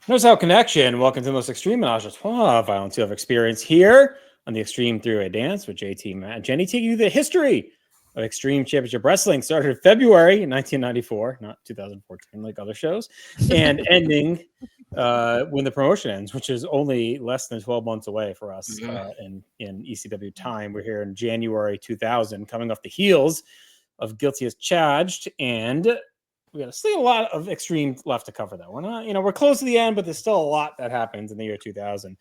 Notice how connection. Welcome to the most extreme and violence you have experienced here on the Extreme Three-Way Dance with JT, Matt, and Jenny, taking you the history of Extreme Championship Wrestling. Started in February 1994, not 2014 like other shows, and ending when the promotion ends, which is only less than 12 months away for us in ECW time. We're here in January 2000, coming off the heels of Guilty as Charged, and we got still a lot of Extreme left to cover, though. We're not, we're close to the end, but there's still a lot that happens in the year 2000.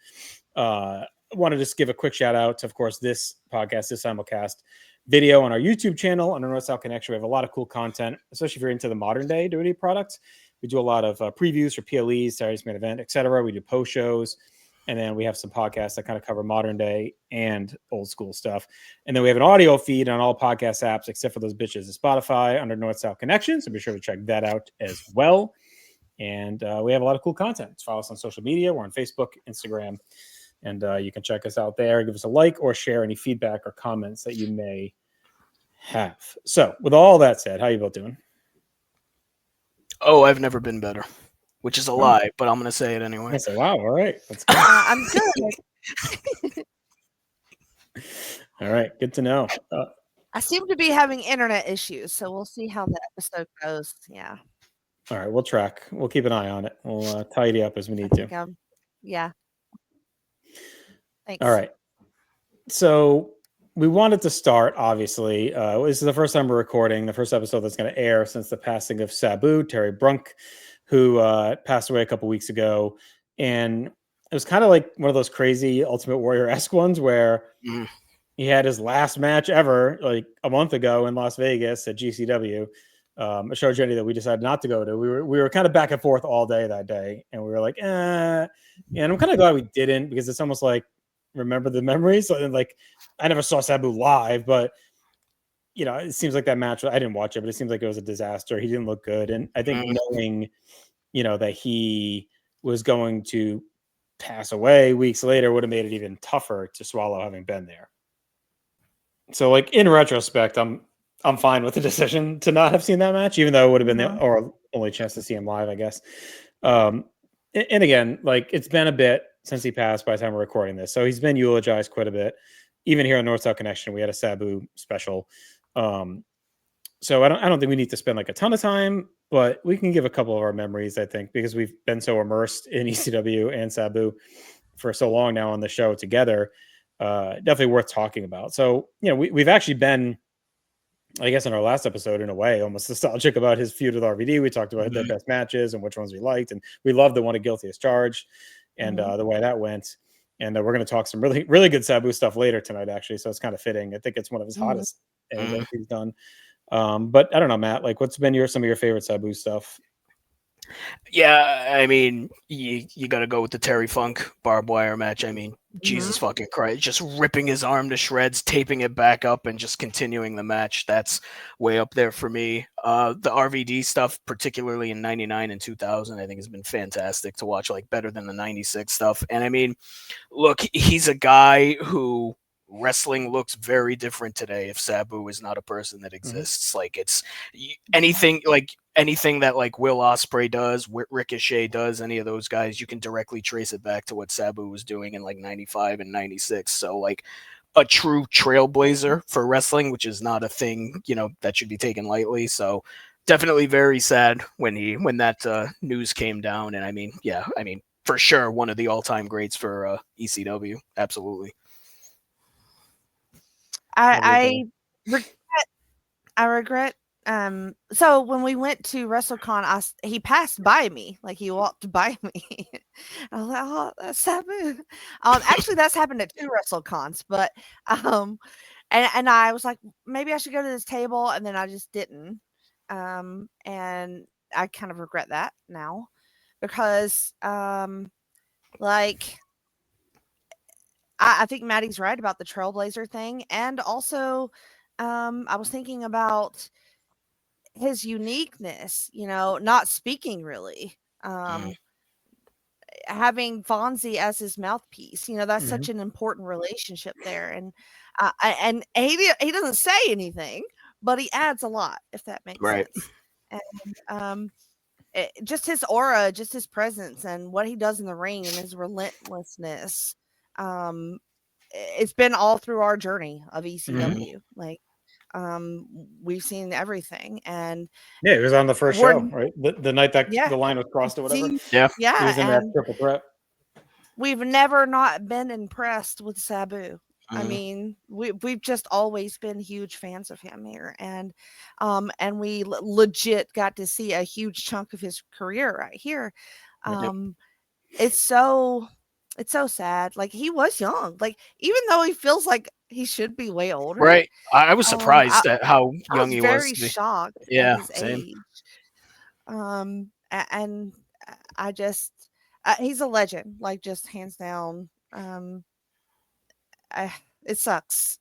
I want to just give a quick shout out to, of course, this podcast, this simulcast video on our YouTube channel under North South Connection. We have a lot of cool content, especially if you're into the modern day WWE products. We do a lot of previews for PLEs, Saturday's Main Event, etc. We do post shows. And then we have some podcasts that kind of cover modern day and old school stuff. And then we have an audio feed on all podcast apps, except for those bitches at Spotify under North South Connection. So be sure to check that out as well. And we have a lot of cool content. Just follow us on social media. We're on Facebook, Instagram, and you can check us out there. Give us a like or share any feedback or comments that you may have. So with all that said, how you both doing? Oh, I've never been better. Which is a lie, but I'm going to say it anyway. I say, wow, all right. Let's go. I'm good. All right, good to know. I seem to be having internet issues, so we'll see how the episode goes. Yeah. All right, we'll track. We'll keep an eye on it. We'll tidy up as we need to. Yeah. Thanks. All right. So we wanted to start, obviously. This is the first time we're recording, the first episode that's going to air since the passing of Sabu, Terry Brunk, who passed away a couple weeks ago. And it was kind of like one of those crazy Ultimate Warrior-esque ones where he had his last match ever, like a month ago in Las Vegas at GCW. A show, Jenny, that we decided not to go to. We were kind of back and forth all day that day. And we were like, And I'm kind of glad we didn't, because it's almost like remember the memories. So, like, I never saw Sabu live, but it seems like that match, I didn't watch it, but it seems like it was a disaster. He didn't look good. And I think knowing, that he was going to pass away weeks later would have made it even tougher to swallow, having been there. So, like, in retrospect, I'm fine with the decision to not have seen that match, even though it would have been the only chance to see him live, I guess. And again, like, it's been a bit since he passed by the time we're recording this. So he's been eulogized quite a bit. Even here on North South Connection, we had a Sabu special. So I don't think we need to spend like a ton of time, but we can give a couple of our memories, I think, because we've been so immersed in ECW and Sabu for so long now on the show together. Definitely worth talking about. So, we've actually been, I guess, in our last episode, in a way, almost nostalgic about his feud with RVD. We talked about their best matches and which ones we liked, and we loved the one at Guilty as Charged and the way that went. And we're going to talk some really, really good Sabu stuff later tonight, actually. So it's kind of fitting. I think it's one of his hottest angles he's done. But I don't know, Matt, like, what's been some of your favorite Sabu stuff? Yeah, I mean, you got to go with the Terry Funk barbed wire match. I mean, Jesus fucking Christ, just ripping his arm to shreds, taping it back up, and just continuing the match. That's way up there for me. The RVD stuff, particularly in 99 and 2000, I think has been fantastic to watch, like better than the 96 stuff. And I mean, look, he's a guy who wrestling looks very different today if Sabu is not a person that exists. Like, it's anything that like Will Ospreay does, Ricochet does, any of those guys, you can directly trace it back to what Sabu was doing in like 95 and 96. So, like, a true trailblazer for wrestling, which is not a thing, that should be taken lightly. So definitely very sad when that news came down. And I mean, for sure, one of the all-time greats for ECW. Absolutely. I regret. So when we went to WrestleCon, he passed by me, like he walked by me. I was like, "Oh, that's Sabu." Actually, that's happened at 2 WrestleCons, but and I was like, maybe I should go to this table, and then I just didn't. And I kind of regret that now, because like, I think Maddie's right about the Trailblazer thing. And also, I was thinking about his uniqueness, not speaking really. Having Fonzie as his mouthpiece, that's such an important relationship there. And he doesn't say anything, but he adds a lot, if that makes sense. And just his aura, just his presence, and what he does in the ring, and his relentlessness. It's been all through our journey of ECW. Like, we've seen everything, and Yeah, he was on the first show, right? The night that Yeah. the line was crossed or whatever. Yeah. He was in that and triple threat. we've never not been impressed with Sabu. I Mhm. mean, we've just always been huge fans of him here, and we legit got to see a huge chunk of his career right here. It's so sad. Like, he was young. Like, even though he feels like he should be way older, Right. I was surprised I at how I young was he very was. shocked at Yeah, his same. age. And I just he's a legend, like, just hands down. It sucks.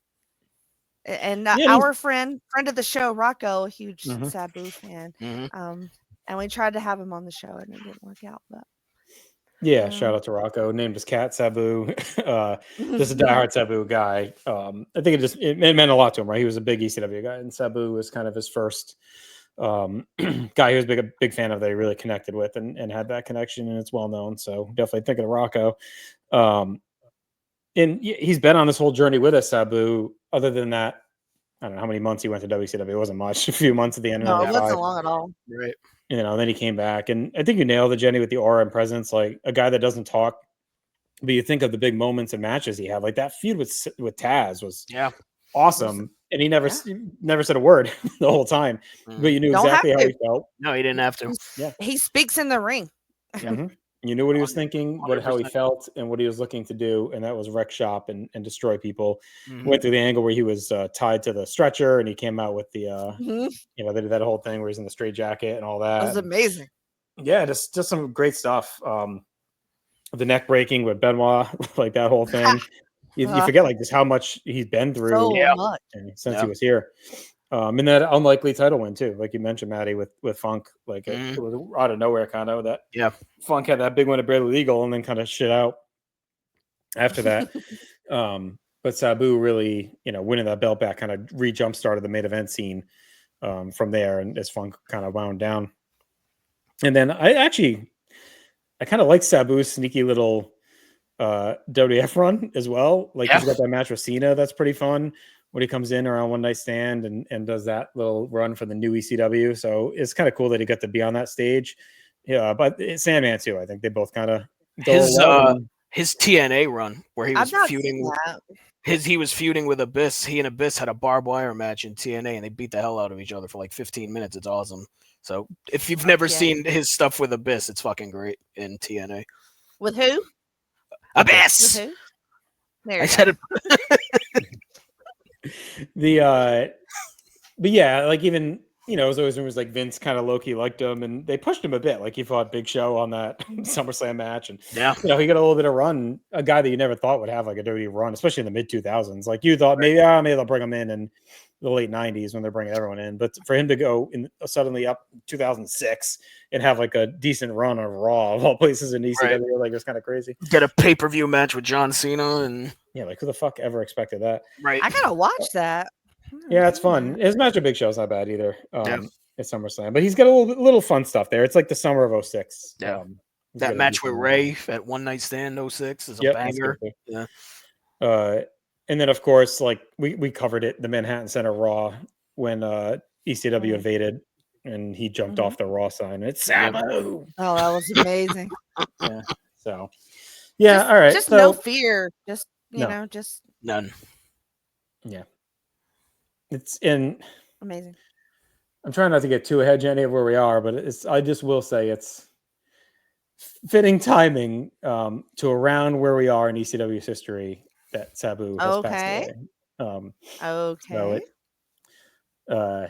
And Yeah, our friend of the show, Rocco, a huge Mhm. Sabu fan. Mhm. And we tried to have him on the show, and it didn't work out. But Yeah, shout out to Rocco. Named his cat Sabu. Just a diehard Sabu guy. I think it meant a lot to him, right? He was a big ECW guy, and Sabu was kind of his first guy he was a big fan of that he really connected with and had that connection, and it's well known. So definitely thinking of Rocco. And he's been on this whole journey with us, Sabu. Other than that, I don't know how many months he went to WCW. It wasn't much. A few months at the end of no, it 95. wasn't long at all. Right. You know, then he came back, and I think you nailed it, Jenny, with the aura and presence. Like a guy that doesn't talk, but you think of the big moments and matches he had. Like that feud with Taz was awesome, and he never said a word the whole time, but you knew Don't exactly have how to. he felt. No, he didn't have to. Yeah, He speaks in the ring. You knew what he was thinking, how he 100%. felt, and what he was looking to do, and that was wreck shop and destroy people. Mhm. Went through the angle where he was tied to the stretcher, and he came out with the Mhm. you know, they did that whole thing where he's in the straight jacket and all that. It was amazing. Yeah, just some great stuff. The neck breaking with Benoit, like that whole thing. You forget like just how much he's been through So much. since he was here. And that unlikely title win too, like you mentioned, Maddie, with Funk. Like it was out of nowhere, kind of that. Yeah. Funk had that big one at Barely Legal, and then kind of shit out after that. But Sabu really, you know, winning that belt back kind of re-jump started the main event scene from there, and as Funk kind of wound down. And then I kind of like Sabu's sneaky little WWF run as well. Like he's got that match with Cena that's pretty fun when he comes in around One Night Stand and does that little run for the new ECW. So it's kind of cool that he got to be on that stage. Yeah, but Sandman too. I think they both kind of his TNA run where he was feuding with he was feuding with Abyss. He and Abyss had a barbed wire match in TNA, and they beat the hell out of each other for like 15 minutes. It's awesome. So if you've never seen his stuff with Abyss, it's fucking great in TNA. With who? Abyss. With who? There I said it. But yeah, like even, you know, it was always rumors like Vince kind of low-key liked him, and they pushed him a bit. Like he fought Big Show on that SummerSlam match, and you know, he got a little bit of run. A guy that you never thought would have like a WWE run, especially in the mid 2000s. Like you thought maybe they'll bring him in the late 90s when they're bringing everyone in, but for him to go in suddenly up 2006 and have like a decent run on Raw of all places in ECW, like it's kind of crazy. Get a pay-per-view match with John Cena, and yeah, like who the fuck ever expected that? Right. I gotta watch that. Yeah, it's fun. His match with Big Show's not bad either. At SummerSlam, but he's got a little fun stuff there. It's like the summer of 06. Yeah. That match with Ray at One Night Stand 06 is a banger. Yeah. And then of course, like we covered it, the Manhattan Center Raw when ECW invaded and he jumped off the Raw sign. It's Sabu. Oh, that was amazing. Yeah. So yeah, all right. Just no fear. Just you know, just none. Yeah. It's amazing. I'm trying not to get too ahead, Jenny, of where we are, but I just will say it's fitting timing to around where we are in ECW's history that Sabu has passed away. Okay. So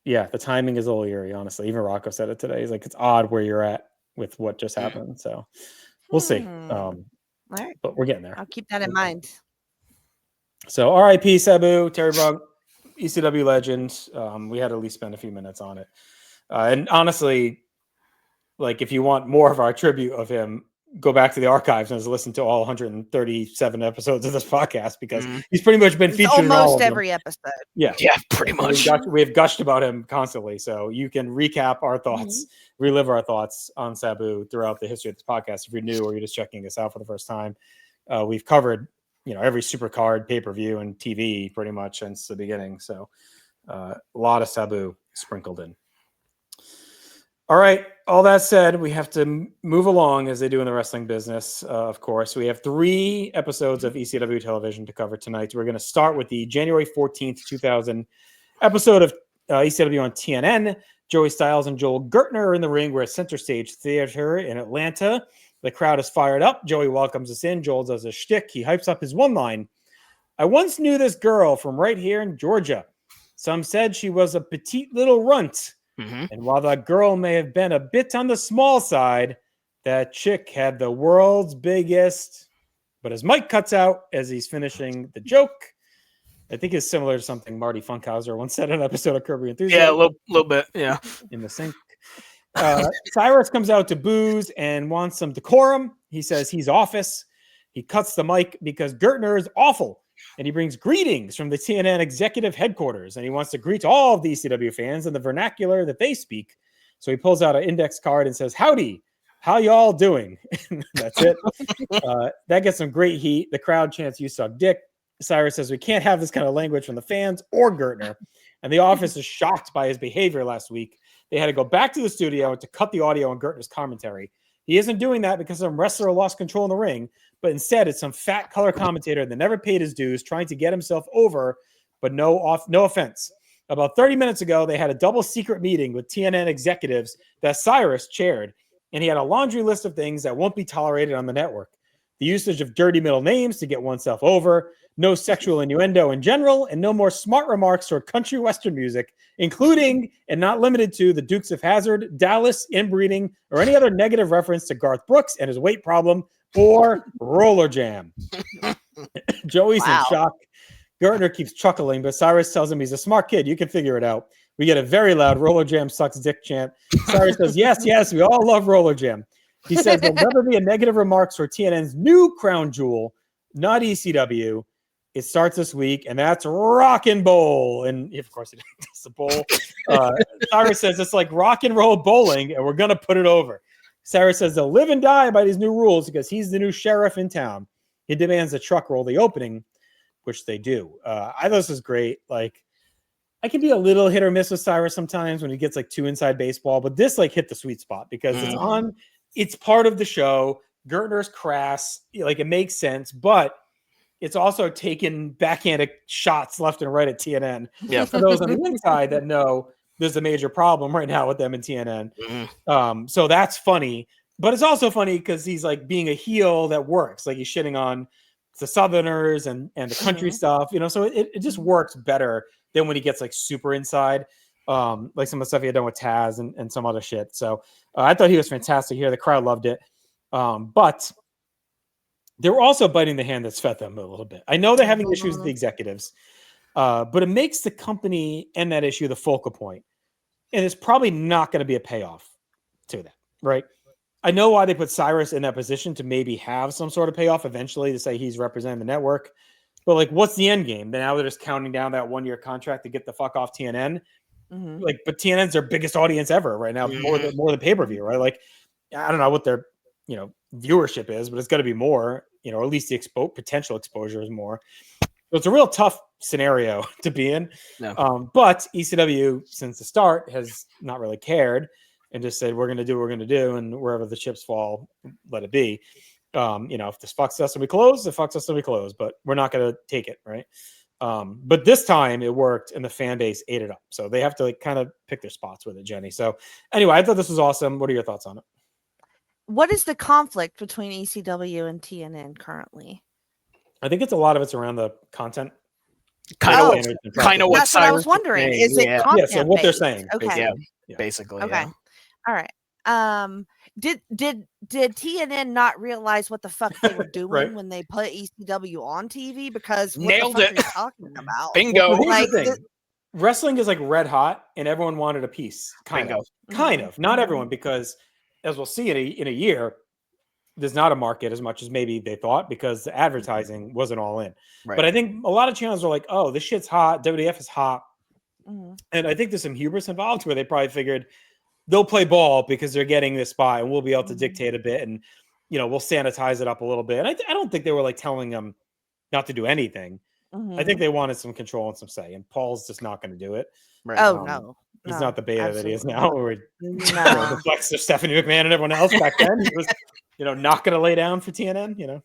yeah, the timing is a little eerie, honestly. Even Rocco said it today. He's like, it's odd where you're at with what just happened. So we'll see. All right. But we're getting there. I'll keep that in mind. So RIP Sabu, Terry Brunk, ECW legend. We had to at least spend a few minutes on it. And honestly, like if you want more of our tribute of him, go back to the archives and has listened to all 137 episodes of this podcast because he's pretty much been featured in all almost of them. every episode. Yeah, pretty much. We have gushed about him constantly, so you can recap our thoughts, relive our thoughts on Sabu throughout the history of this podcast. If you're new or you're just checking us out for the first time, we've covered every Supercard, pay-per-view, and TV pretty much since the beginning. So a lot of Sabu sprinkled in. All right. All that said, we have to move along as they do in the wrestling business. Of course, we have 3 episodes of ECW television to cover tonight. We're going to start with the January 14th, 2000 episode of ECW on TNN. Joey Styles and Joel Gertner are in the ring. We're at Center Stage Theater in Atlanta. The crowd is fired up. Joey welcomes us in. Joel does a shtick. He hypes up his one line. I once knew this girl from right here in Georgia. Some said she was a petite little runt. And while that girl may have been a bit on the small side, that chick had the world's biggest. But as Mike cuts out as he's finishing the joke, I think it's similar to something Marty Funkhauser once said in an episode of Curb Your Enthusiasm. Yeah, a little bit, yeah. In the sink. Cyrus comes out to booze and wants some decorum. He says he's office. He cuts the mic because Gertner is awful. And he brings greetings from the TNN executive headquarters. And he wants to greet all of the ECW fans in the vernacular that they speak. So he pulls out an index card and says, howdy, how y'all doing? That's it. That gets some great heat. The crowd chants, you suck dick. Cyrus says, we can't have this kind of language from the fans or Gertner. And the office is shocked by his behavior last week. They had to go back to the studio to cut the audio on Gertner's commentary. He isn't doing that because some wrestler lost control in the ring, but instead it's some fat color commentator that never paid his dues trying to get himself over, but no offense. About 30 minutes ago, they had a double secret meeting with TNN executives that Cyrus chaired, and he had a laundry list of things that won't be tolerated on the network. The usage of dirty middle names to get oneself over, no sexual innuendo in general, and no more smart remarks toward country western music, including and not limited to the Dukes of Hazzard, Dallas, inbreeding, or any other negative reference to Garth Brooks and his weight problem, or Roller Jam. Joey's in shock. Gertner keeps chuckling, but Cyrus tells him he's a smart kid. You can figure it out. We get a very loud Roller Jam sucks dick chant. Cyrus says, yes, we all love Roller Jam. He says there'll never be a negative remarks for TNN's new crown jewel, not ECW. It starts this week, and that's Rock and Bowl. And of course, it is the bowl. Cyrus says it's like rock and roll bowling, and we're going to put it over. Cyrus says they'll live and die by these new rules because he's the new sheriff in town. He demands the truck roll the opening, which they do. I thought this was great. Like, I can be a little hit or miss with Cyrus sometimes when he gets like too inside baseball, but this like hit the sweet spot because it's part of the show. Gertner's crass, like it makes sense, but it's also taking backhanded shots left and right at TNN. Yeah. For those on the inside that know there's a major problem right now with them in TNN. So that's funny, but it's also funny because he's like being a heel that works. Like he's shitting on the Southerners and the country stuff, so it just works better than when he gets like super inside, like some of the stuff he had done with Taz and some other shit. So I thought he was fantastic here. The crowd loved it. But they were also biting the hand that's fed them a little bit. I know they're having issues with the executives, but it makes the company and that issue the focal point. And it's probably not going to be a payoff to that, right? I know why they put Cyrus in that position to maybe have some sort of payoff eventually to say he's representing the network. But like, what's the end game? Now they're just counting down that 1-year contract to get the fuck off TNN. Like, but TNN's their biggest audience ever right now, more than pay-per-view, right? Like, I don't know what their viewership is, but it's got to be more, or at least the potential exposure is more. So it's a real tough scenario to be in. No. But ECW, since the start, has not really cared and just said, we're going to do what we're going to do. And wherever the chips fall, let it be. If this fucks us and we close, it fucks us and we close, but we're not going to take it. Right. But this time it worked and the fan base ate it up. So they have to like kind of pick their spots with it, Jenny. So anyway, I thought this was awesome. What are your thoughts on it? What is the conflict between ECW and TNN currently? I think a lot of it's around the content. Kind of what that's what I was wondering. Is it content? Yeah, so what they're saying. Okay. Basically. Okay. All right. Did TNN not realize what the fuck they were doing when they put ECW on TV? Because what nailed the fuck it. are you talking about? Bingo. Well, here's the thing. Wrestling is like red hot, and everyone wanted a piece. Kind of. Not everyone, because as we'll see in a year, there's not a market as much as maybe they thought because the advertising wasn't all in. Right. But I think a lot of channels are like, oh, this shit's hot. WWF is hot. Mhm. And I think there's some hubris involved where they probably figured they'll play ball because they're getting this spot and we'll be able to dictate a bit and, we'll sanitize it up a little bit. And I don't think they were like telling them not to do anything. I think they wanted some control and some say, and Paul's just not going to do it. Right. Oh no. He's No, not the beta that he is absolutely now, not. or No. the flex of Stephanie McMahon and everyone else back then. He was, not going to lay down for TNN.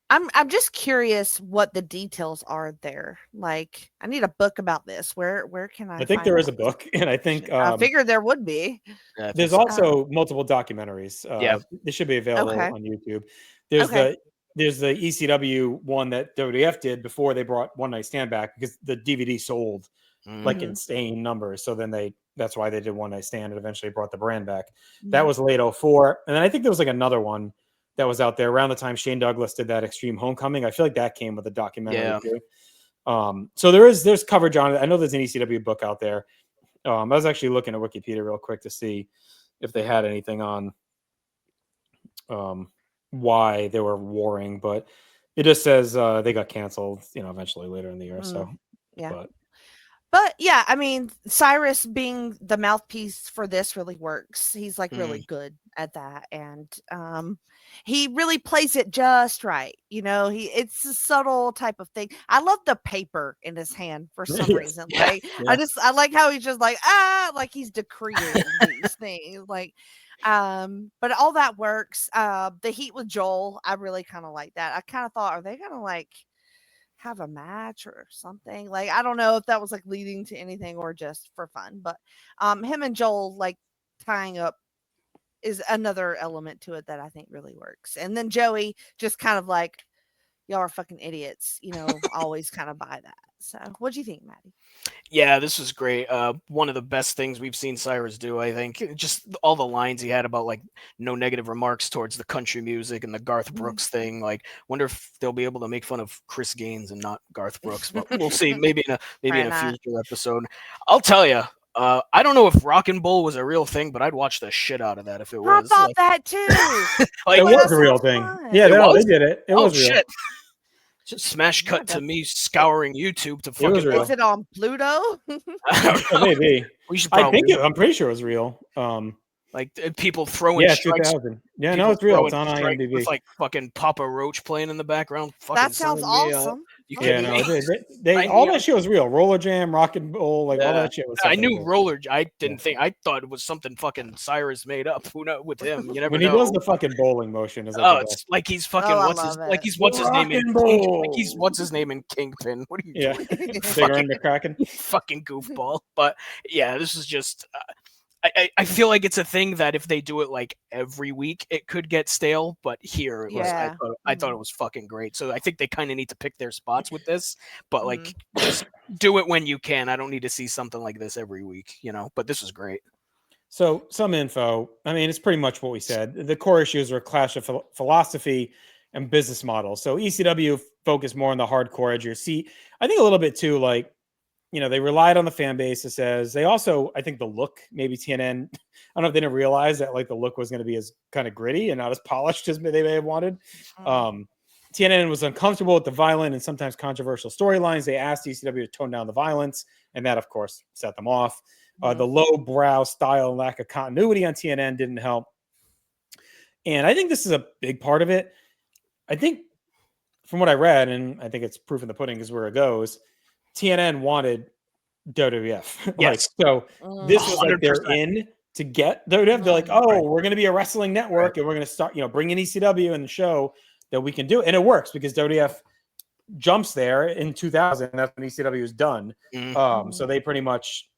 I'm just curious what the details are there. Like, I need a book about this. Where can I? I think find there is that? a book, and I think I figured there would be. Yeah, I think there's so. also multiple documentaries. Yeah. They should be available Okay. on YouTube. There's Okay. the ECW one that WWF did before they brought One Night Stand back because the DVD sold like insane numbers. So then that's why they did One Night Stand and eventually brought the brand back. That was late 04. And then I think there was like another one that was out there around the time Shane Douglas did that Extreme Homecoming. I feel like that came with a documentary too. So there's coverage on it. I know there's an ECW book out there. I was actually looking at Wikipedia real quick to see if they had anything on why they were warring, but it just says they got canceled, eventually later in the year. So yeah. But yeah, I mean, Cyrus being the mouthpiece for this really works. He's like really good at that. And he really plays it just right. It's a subtle type of thing. I love the paper in his hand for some reason. Like I like how he's just like, like he's decreeing these things. Like but all that works. The heat with Joel, I really kind of like that. I kind of thought, are they gonna like have a match or something? Like, I don't know if that was like leading to anything or just for fun, but him and Joel like tying up is another element to it that I think really works. And then Joey just kind of like, y'all are fucking idiots, always kind of buy that. So what do you think, Maddie? Yeah, this was great. One of the best things we've seen Cyrus do, I think. Just all the lines he had about like no negative remarks towards the country music and the Garth Brooks thing. Like, wonder if they'll be able to make fun of Chris Gaines and not Garth Brooks. But we'll see. Maybe in a future episode. I'll tell you. I don't know if Rock and Bull was a real thing, but I'd watch the shit out of that if it was. I thought that too. It was a real thing. Yeah, they did it. It was real. Shit. Just smash cut to me scouring YouTube to fucking. Is it on Pluto? Maybe. We should. I'm pretty sure it was real. Like people throwing. Yeah, 2000. Yeah, no, it's real. It's on IMDb. With like fucking Papa Roach playing in the background. That sounds awesome. They all that shit was real. Roller Jam, Rock and Roll, all that shit was. I knew Roller. I didn't think. I thought it was something fucking Cyrus made up. Who knows with him? You never when know. he does the fucking bowling motion, is it's like he's fucking what's his name in what's his name in Kingpin? What are you doing? Bigger and McCracken. Fucking goofball. But yeah, this is just. I feel like it's a thing that if they do it like every week, it could get stale. But here, it was, I thought it was fucking great. So I think they kind of need to pick their spots with this. But like, just do it when you can. I don't need to see something like this every week, But this was great. So some info. I mean, it's pretty much what we said. The core issues are a clash of philosophy and business models. So ECW focused more on the hardcore edge. See, I think a little bit too, like. They relied on the fan base. It says they also, I think the look, maybe TNN, I don't know if they didn't realize that like the look was going to be as kind of gritty and not as polished as they may have wanted. TNN was uncomfortable with the violent and sometimes controversial storylines. They asked ECW to tone down the violence, and that, of course, set them off. The low-brow style and lack of continuity on TNN didn't help. And I think this is a big part of it. I think from what I read, and I think it's proof in the pudding is where it goes, TNN wanted WWF. Yes. This was like they're in to get WWF. They're like, we're going to be a wrestling network and we're going to start, bring in ECW and show that we can do it. And it works because WWF jumps there in 2000. And that's when ECW was done. So they pretty much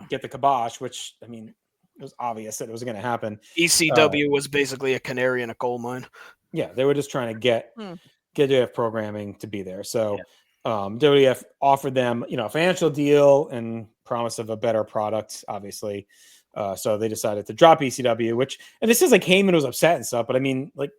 get the kibosh, which, I mean, it was obvious that it was going to happen. ECW was basically a canary in a coal mine. Yeah. They were just trying to get WWF programming to be there. So, WWF offered them, a financial deal and promise of a better product, obviously. So they decided to drop ECW, and this is like Heyman was upset and stuff, but I mean, like,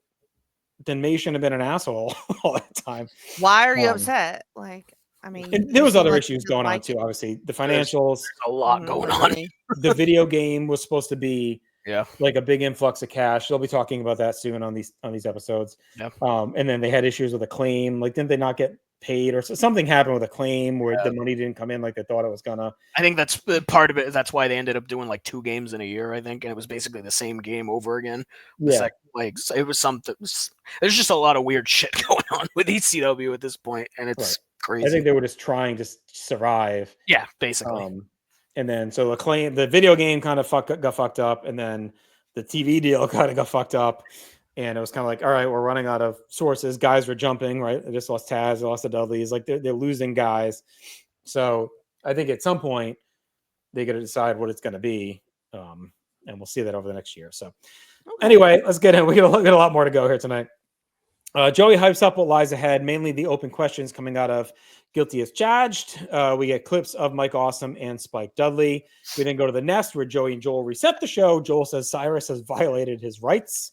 then May shouldn't have been an asshole all that time. Why are you upset? Like, I mean, there was other issues going on too. Obviously, the financials, a lot going on. The video game was supposed to be Yeah. like a big influx of cash. They'll be talking about that soon on these episodes. Yeah. And then they had issues with a claim. Like, didn't they not get paid or something happened with a claim where the money didn't come in like they thought it was gonna? I think that's part of it. That's why they ended up doing like 2 games in a year, I think, and it was basically the same game over again. Yeah. It was something. There's just a lot of weird shit going on with ECW at this point, and it's crazy. I think they were just trying to survive. Yeah, basically. And then so the video game kind of got fucked up, and then the TV deal kind of got fucked up. And it was kind of like, all right, we're running out of sources. Guys were jumping, right? They just lost Taz, they lost the Dudleys. Like they're losing guys. So I think at some point they got to decide what it's going to be, and we'll see that over the next year. So anyway, let's get in. We got a lot more to go here tonight. Joey hypes up what lies ahead, mainly the open questions coming out of Guilty as Charged. We get clips of Mike Awesome and Spike Dudley. We then go to the Nest where Joey and Joel reset the show. Joel says Cyrus has violated his rights.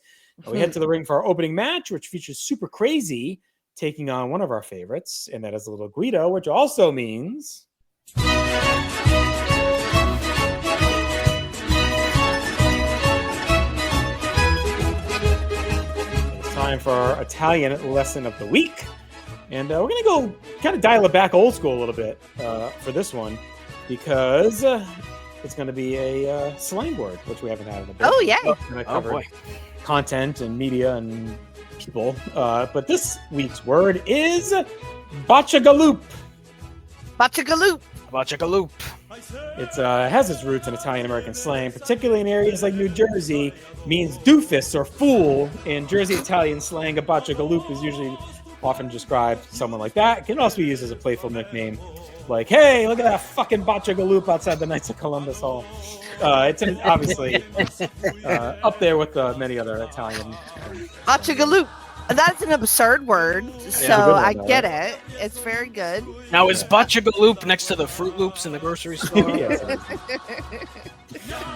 We head to the ring for our opening match, which features Super Crazy taking on one of our favorites, and that is Little Guido, which also means it's time for our Italian lesson of the week. And we're going to go kind of dial it back old school a little bit for this one, because it's going to be a slang word, which we haven't had in a bit. Oh, yeah. Oh, boy. Content and media and people. But this week's word is Bachagaloop. Bachagaloop. Bachagaloop. It has its roots in Italian-American slang, particularly in areas like New Jersey, means doofus or fool. In Jersey Italian slang, a Bachagaloop is usually often described someone like that. It can also be used as a playful nickname, like, hey, look at that fucking Bachagaloop outside the Knights of Columbus Hall. It's obviously up there with many other Italian. Bachagaloop. That's an absurd word, so I get it. It's very good. Now, is Bachagaloop next to the Fruit Loops in the grocery store?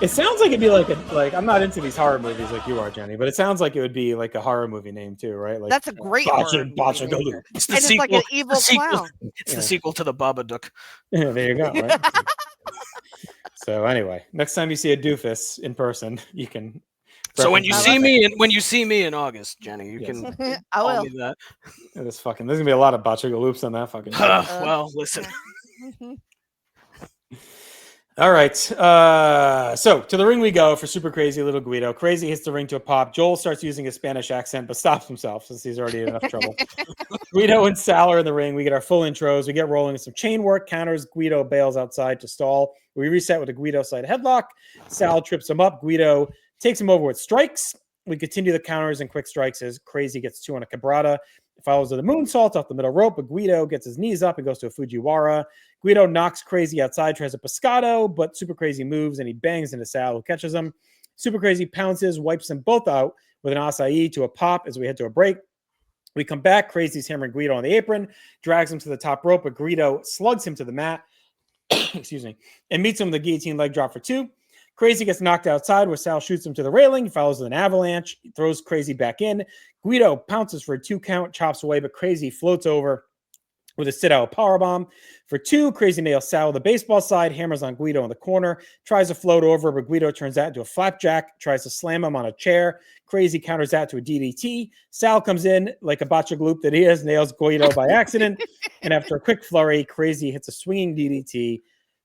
It sounds like it'd be like I'm not into these horror movies like you are, Jenny, but it sounds like it would be like a horror movie name too, right? Like that's a great word. Bachagaloop. It's the And sequel. it's like an evil clown. It's the sequel to the Babadook. Yeah, there you go. Right? So anyway, next time you see a doofus in person, you can. So when you see me in August, Jenny, you can I call will. me that. There's gonna be a lot of Bachagaloops on that fucking. Well, listen. All right. So to the ring we go for Super Crazy Little Guido. Crazy hits the ring to a pop. Joel starts using a Spanish accent, but stops himself since he's already in enough trouble. Guido and Sal are in the ring. We get our full intros. We get rolling with some chain work, counters. Guido bails outside to stall. We reset with a Guido side headlock. Sal trips him up. Guido takes him over with strikes. We continue the counters and quick strikes as Crazy gets 2 on a Cabrata. Follows with a moonsault off the middle rope, but Guido gets his knees up and goes to a Fujiwara. Guido knocks Crazy outside, tries a Pescado, but Super Crazy moves and he bangs into Sal, who catches him. Super Crazy pounces, wipes them both out with an acai to a pop as we head to a break. We come back. Crazy's hammering Guido on the apron, drags him to the top rope, but Guido slugs him to the mat, excuse me, and meets him with a guillotine leg drop for 2. Crazy gets knocked outside where Sal shoots him to the railing. He follows with an avalanche. He throws Crazy back in. Guido pounces for a 2 count, chops away, but Crazy floats over with a sit-out powerbomb. For 2, Crazy nails Sal with the baseball side, hammers on Guido in the corner, tries to float over, but Guido turns that into a flapjack, tries to slam him on a chair. Crazy counters that to a DDT. Sal comes in like a Bachagaloop that he is, nails Guido by accident, and after a quick flurry, Crazy hits a swinging DDT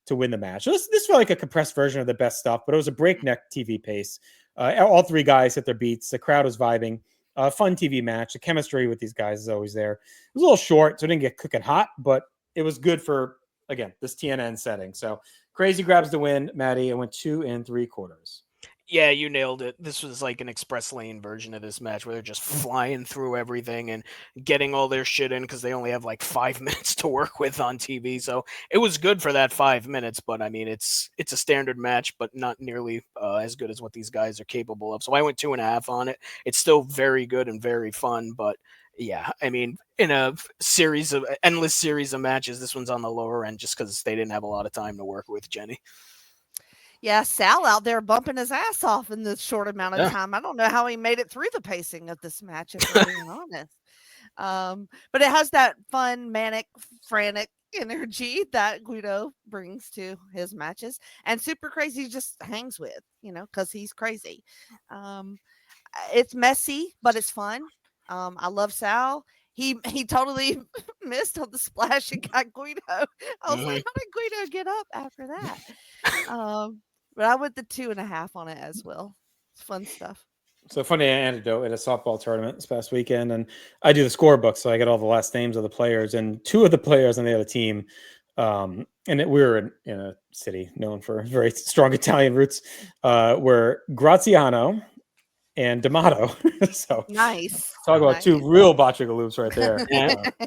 to win the match. So this felt like a compressed version of the best stuff, but it was a breakneck TV pace. All 3 guys hit their beats. The crowd was vibing. Fun TV match. The chemistry with these guys is always there. It was a little short, so it didn't get cooking hot, but it was good for, again, this TNN setting. So Crazy grabs the win, Maddie, and went 2 3/4. Yeah, you nailed it. This was like an express lane version of this match where they're just flying through everything and getting all their shit in because they only have like 5 minutes to work with on TV. So it was good for that 5 minutes, but I mean, it's a standard match, but not nearly as good as what these guys are capable of. So I went 2.5 on it. It's still very good and very fun, but yeah, I mean, in a endless series of matches, this one's on the lower end just because they didn't have a lot of time to work with, Jenny. Yeah, Sal out there bumping his ass off in this short amount of time. I don't know how he made it through the pacing of this match, if I'm being honest. But it has that fun, manic, frantic energy that Guido brings to his matches, and Super Crazy just hangs with, because he's crazy. It's messy, but it's fun. I love Sal. He totally missed on the splash and got Guido. I was like, how did Guido get up after that? But I went the 2.5 on it as well. It's fun stuff. So funny anecdote at a softball tournament this past weekend, and I do the scorebook, so I get all the last names of the players, and 2 of the players on the other team, we were in a city known for very strong Italian roots, were Graziano and D'Amato. So nice. Talk about 2 real Botchagaloops right there.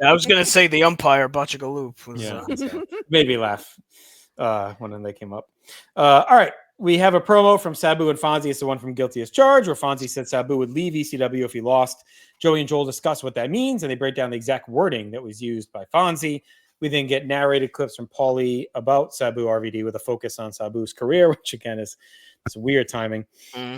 I was gonna say the umpire Botchagaloop was so made me laugh when they came up. All right. We have a promo from Sabu and Fonzie. It's the one from Guilty as Charged, where Fonzie said Sabu would leave ECW if he lost. Joey and Joel discuss what that means, and they break down the exact wording that was used by Fonzie. We then get narrated clips from Paulie about Sabu RVD with a focus on Sabu's career, which again is weird timing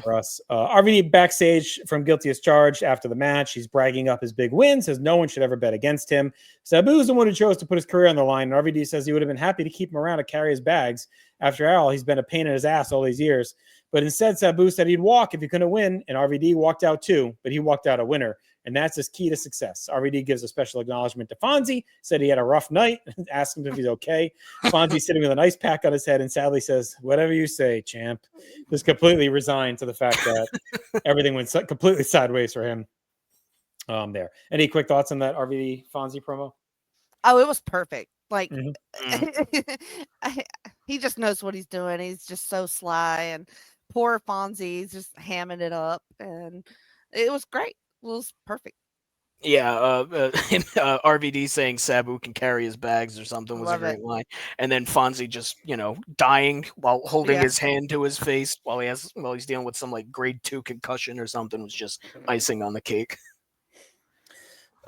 for us. RVD backstage from Guilty as Charged after the match. He's bragging up his big win, says no one should ever bet against him. Sabu is the one who chose to put his career on the line, and RVD says he would have been happy to keep him around to carry his bags. After all, he's been a pain in his ass all these years. But instead, Sabu said he'd walk if he couldn't win, and RVD walked out too, but he walked out a winner. And that's his key to success. RVD gives a special acknowledgement to Fonzie, said he had a rough night, asked him if he's okay. Fonzie sitting with an ice pack on his head and sadly says, whatever you say, champ. Just completely resigned to the fact that everything went completely sideways for him there. Any quick thoughts on that RVD Fonzie promo? Oh, it was perfect. Like, he just knows what he's doing. He's just so sly, and poor Fonzie's just hamming it up, and it was great. It was perfect. Yeah, RVD saying Sabu can carry his bags or something was a great line, and then Fonzie just dying while holding his hand to his face while he's dealing with some like grade 2 concussion or something was just icing on the cake.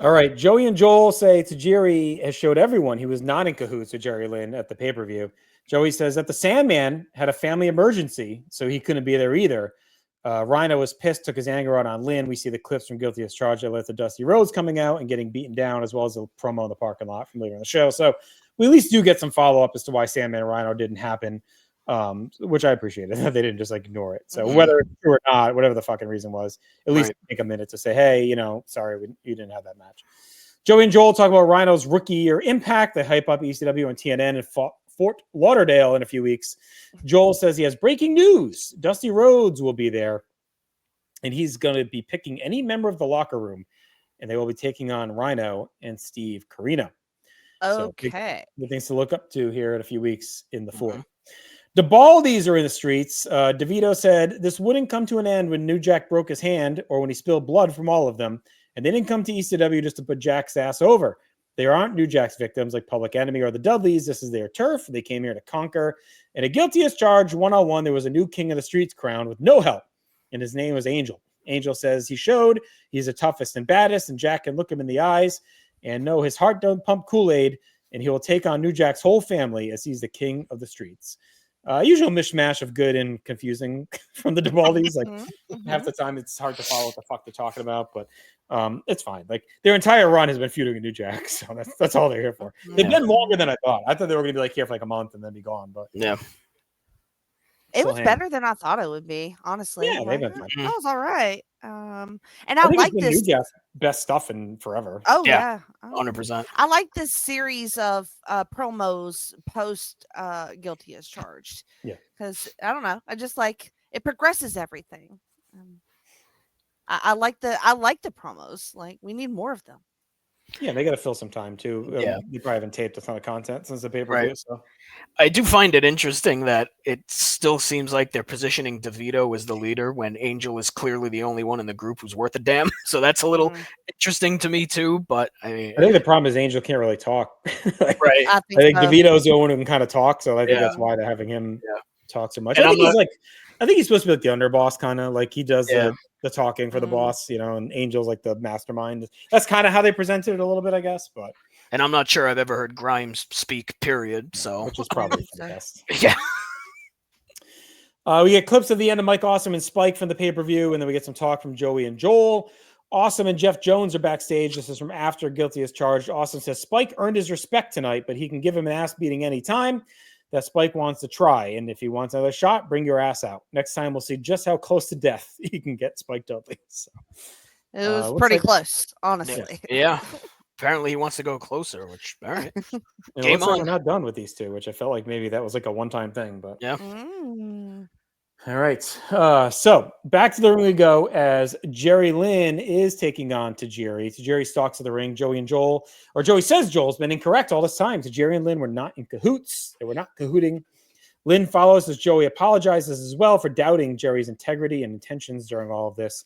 All right, Joey and Joel say Tajiri has showed everyone he was not in cahoots with Jerry Lynn at the pay-per-view. Joey says that the Sandman had a family emergency, so he couldn't be there either. Rhino was pissed, took his anger out on Lynn. We see the clips from Guilty as Charged that led to Dusty Rhodes coming out and getting beaten down, as well as the promo in the parking lot from later in the show. So we at least do get some follow-up as to why Sandman and Rhino didn't happen, which I appreciated. They didn't just ignore it. So whether it's true or not, whatever the fucking reason was, at least take a minute to say, hey, sorry, you didn't have that match. Joey and Joel talk about Rhino's rookie year impact. They hype up ECW and TNN and Fort Lauderdale in a few weeks. Joel says he has breaking news. Dusty Rhodes will be there, and he's going to be picking any member of the locker room, and they will be taking on Rhino and Steve Corino. Okay. So big things to look up to here in a few weeks in the Fort. The Baldies are in the streets. DeVito said this wouldn't come to an end when New Jack broke his hand or when he spilled blood from all of them, and they didn't come to ECW just to put Jack's ass over. They aren't New Jack's victims like Public Enemy or the Dudleys. This is their turf. They came here to conquer. And a Guilty as Charged 101, there was a new King of the Streets crowned with no help, and his name was Angel. Angel says he showed he's the toughest and baddest, and Jack can look him in the eyes and know his heart don't pump Kool-Aid, and he will take on New Jack's whole family as he's the King of the Streets. Usual mishmash of good and confusing from the DeBaldies. Like half the time it's hard to follow what the fuck they're talking about, but it's fine. Like their entire run has been feuding with New Jack, so that's all they're here for. They've been longer than I thought. I thought they were going to be like here for like a month and then be gone, but it was better than I thought it would be. Honestly, yeah, they've been fine. That was all right. And I like this. New Jack's best stuff in forever. Oh yeah, 100%. I like this series of promos post Guilty as Charged. Yeah, because I don't know, I just like it progresses everything. I like the promos. Like we need more of them. Yeah, they got to fill some time too. Yeah, you probably haven't taped a ton of content since the pay-per-view. Right. So I do find it interesting that it still seems like they're positioning DeVito as the leader when Angel is clearly the only one in the group who's worth a damn. So that's a little interesting to me too. But I think the problem is Angel can't really talk. Right. I think DeVito's the only one who can kind of talk. So I think that's why they're having him talk so much. I think he's supposed to be like the underboss, kind of like he does the talking for the boss, and Angel's like the mastermind. That's kind of how they presented it a little bit, I guess. But I'm not sure I've ever heard Grimes speak. Period. So which is probably for the best. Yeah. We get clips of the end of Mike Awesome and Spike from the pay-per-view, and then we get some talk from Joey and Joel. Awesome and Jeff Jones are backstage. This is from after Guilty as Charged. Awesome says Spike earned his respect tonight, but he can give him an ass beating anytime that Spike wants to try. And if he wants another shot, bring your ass out. Next time we'll see just how close to death he can get Spike Dudley. So, it was pretty close, honestly. Yeah. Apparently he wants to go closer, which, all right. It looks like we're not done with these two, which I felt like maybe that was like a one-time thing. But yeah. All right. So back to the ring we go as Jerry Lynn is taking on Tajiri. Tajiri stalks to the ring. Joey says Joel's been incorrect all this time. Tajiri and Lynn were not in cahoots. They were not cahooting. Lynn follows as Joey apologizes as well for doubting Jerry's integrity and intentions during all of this.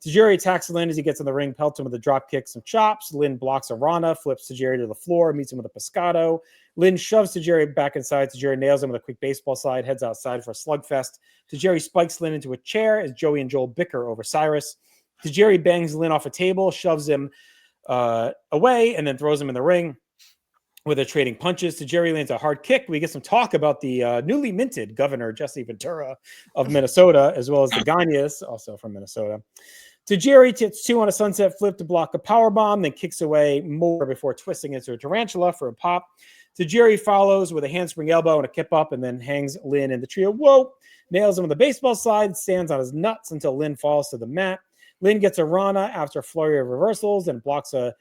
Tajiri attacks Lynn as he gets in the ring, pelts him with a drop kick, some chops. Lynn blocks a Rana, flips Tajiri to the floor, meets him with a pescado. Lynn shoves Tajiri back inside. Tajiri nails him with a quick baseball slide, heads outside for a slugfest. Tajiri spikes Lynn into a chair as Joey and Joel bicker over Cyrus. Tajiri bangs Lynn off a table, shoves him away, and then throws him in the ring where they're trading punches. Tajiri lands a hard kick. We get some talk about the newly minted Governor Jesse Ventura of Minnesota, as well as the Gagnes, also from Minnesota. Tajiri hits 2 on a sunset flip to block a powerbomb, then kicks away more before twisting into a tarantula for a pop. Tajiri follows with a handspring elbow and a kip up, and then hangs Lynn in the trio. Whoa! Nails him with a baseball slide, stands on his nuts until Lynn falls to the mat. Lynn gets a Rana after a flurry of reversals and blocks a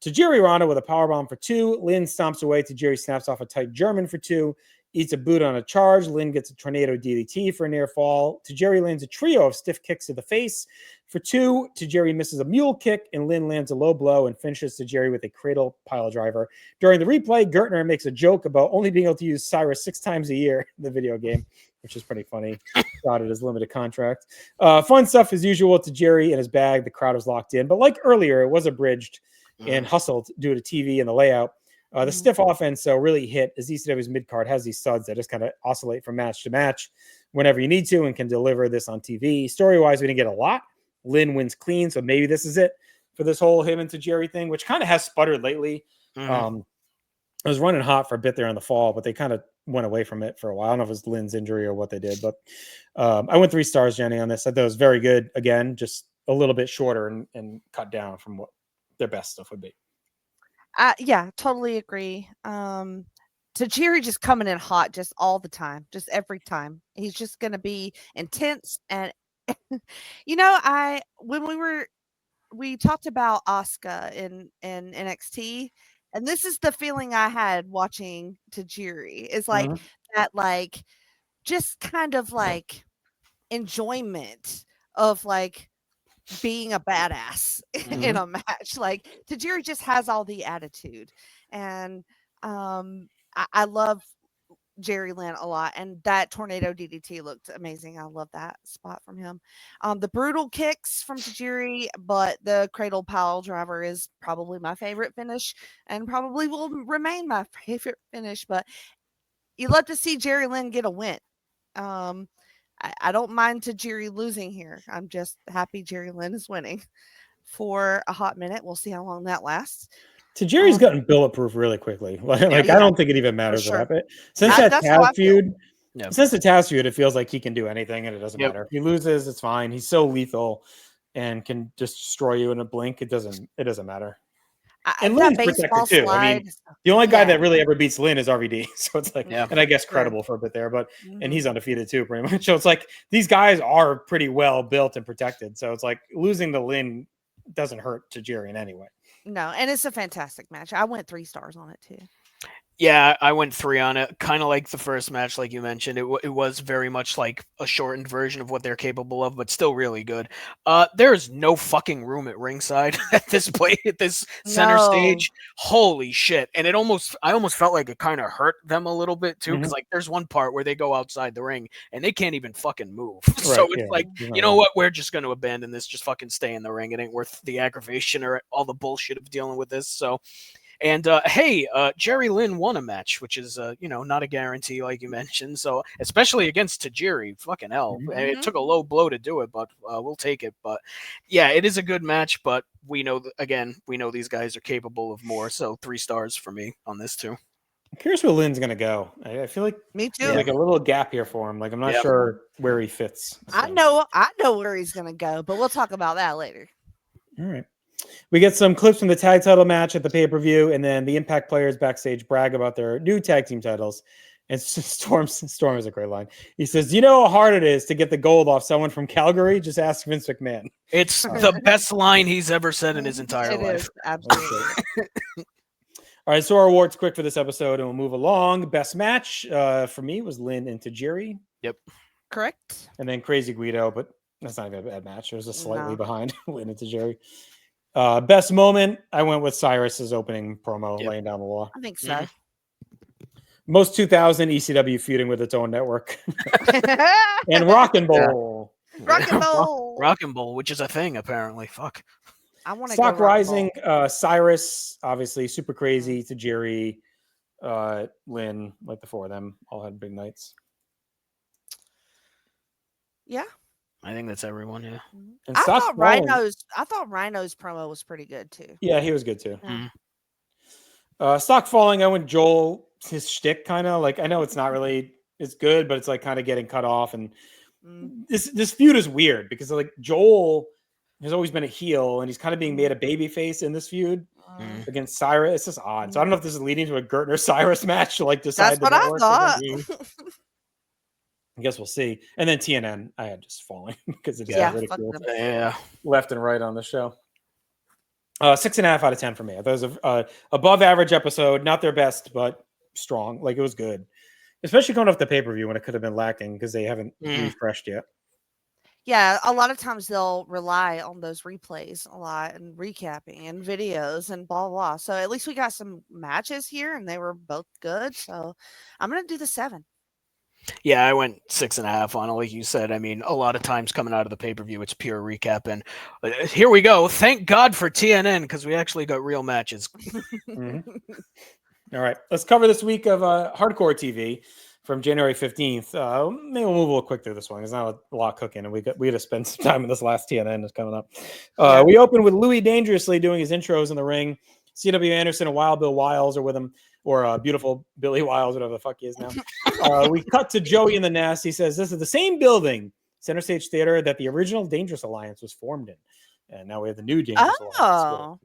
Tajiri Rana with a powerbomb for 2. Lynn stomps away. Tajiri snaps off a tight German for 2. Eats a boot on a charge. Lynn gets a tornado DDT for a near fall. Tajiri lands a trio of stiff kicks to the face for 2. Tajiri misses a mule kick, and Lynn lands a low blow and finishes Tajiri with a cradle pile driver. During the replay, Gertner makes a joke about only being able to use Cyrus 6 times a year in the video game, which is pretty funny. Got it as limited contract. Fun stuff as usual. Tajiri in his bag. The crowd was locked in. But like earlier, it was abridged and hustled due to TV and the layout. The stiff offense, so really hit as ECW's mid-card has these studs that just kind of oscillate from match to match whenever you need to and can deliver this on TV. Story-wise, we didn't get a lot. Lynn wins clean, so maybe this is it for this whole him and Tajiri thing, which kind of has sputtered lately. It was running hot for a bit there in the fall, but they kind of went away from it for a while. I don't know if it was Lynn's injury or what they did, but I went 3 stars, Jenny, on this. I thought it was very good. Again, just a little bit shorter and cut down from what their best stuff would be. Yeah, totally agree. Tajiri just coming in hot just all the time, just every time. He's just going to be intense. And, when we talked about Asuka in NXT, and this is the feeling I had watching Tajiri is like that, like, just kind of like enjoyment of like being a badass in a match. Like Tajiri just has all the attitude, and I love Jerry Lynn a lot, and that tornado DDT looked amazing. I love that spot from him. The brutal kicks from Tajiri, but the cradle pile driver is probably my favorite finish, and probably will remain my favorite finish. But you love to see Jerry Lynn get a win. I don't mind Tajiri losing here. I'm just happy Jerry Lynn is winning for a hot minute. We'll see how long that lasts. Tajiri's gotten bulletproof really quickly. I don't think it even matters sure. what happened. Since the Taz feud, it feels like he can do anything and it doesn't matter. If he loses, it's fine. He's so lethal and can just destroy you in a blink. It doesn't matter. And Lynn's protected too. Slide, I mean, the only guy that really ever beats Lynn is RVD. So it's like, and I guess credible for a bit there, but and he's undefeated too, pretty much. So it's like these guys are pretty well built and protected. So it's like losing to Lynn doesn't hurt Tajiri in any way. No, and it's a fantastic match. I went 3 stars on it too. Yeah, I went 3 on it. Kind of like the first match, like you mentioned. It was very much like a shortened version of what they're capable of, but still really good. There is no fucking room at ringside at this center stage. Holy shit! And I almost felt like it kind of hurt them a little bit too, because like there's one part where they go outside the ring and they can't even fucking move. So it's like, you know what? We're just going to abandon this. Just fucking stay in the ring. It ain't worth the aggravation or all the bullshit of dealing with this. So. And Jerry Lynn won a match, which is not a guarantee, like you mentioned. So especially against Tajiri, fucking hell, it took a low blow to do it, but we'll take it. But yeah, it is a good match. But we know these guys are capable of more. So 3 stars for me on this too. I'm curious where Lynn's gonna go. I feel like me too. Like a little gap here for him. Like I'm not sure where he fits. So. I know where he's gonna go, but we'll talk about that later. All right. We get some clips from the tag title match at the pay-per-view, and then the Impact players backstage brag about their new tag team titles. And Storm is a great line. He says, "Do you know how hard it is to get the gold off someone from Calgary? Just ask Vince McMahon." It's the best line he's ever said in his entire It life. is, absolutely. All right, so our awards quick for this episode, and we'll move along. Best match for me was Lynn and Tajiri. Yep. Correct. And then Crazy Guido, but that's not even a bad match. It was just slightly No. behind Lynn and Tajiri. Best moment, I went with Cyrus's opening promo, laying down the law. I think so. Most 2000 ECW feuding with its own network. And Rock and Bowl. Rock and Bowl. Rock and Bowl, which is a thing apparently. Fuck. I want to Stock go Rock and Rising, Cyrus, obviously, Super Crazy, Tajiri, Lynn, like the four of them, all had big nights. Yeah. I think that's everyone, yeah. And I Stock thought Falling- Rhino's promo was pretty good too. Yeah, he was good too. Yeah. Stock Falling, I went Joel, his shtick kind of like, I know it's not really, it's good, but it's like kind of getting cut off. And this feud is weird because like Joel has always been a heel and he's kind of being made a babyface in this feud against Cyrus. It's just odd. So I don't know if this is leading to a Gertner Cyrus match to like decide. That's what I thought. I guess we'll see. And then TNN, I had just Falling because it's ridiculed left and right on the show. 6.5 out of 10 for me. I thought it was a above average episode, not their best, but strong. Like it was good, especially coming off the pay-per-view when it could have been lacking because they haven't refreshed yet. Yeah, a lot of times they'll rely on those replays a lot and recapping and videos and blah, blah. So at least we got some matches here and they were both good. So I'm going to do the 7. Yeah, I went 6.5 on it. Like you said, I mean, a lot of times coming out of the pay-per-view, it's pure recap. And here we go. Thank God for TNN because we actually got real matches. All right, let's cover this week of Hardcore TV from January 15th. Maybe we'll move a little quick through this one. There's not a lot cooking, and we had to spend some time in this last TNN that's coming up. We open with Louis Dangerously doing his intros in the ring. C.W. Anderson and Wild Bill Wiles are with him, or beautiful Billy Wiles, whatever the fuck he is now. We cut to Joey in the Nest. He says, "This is the same building, Center Stage Theater, that the original Dangerous Alliance was formed in. And now we have the new Dangerous Alliance.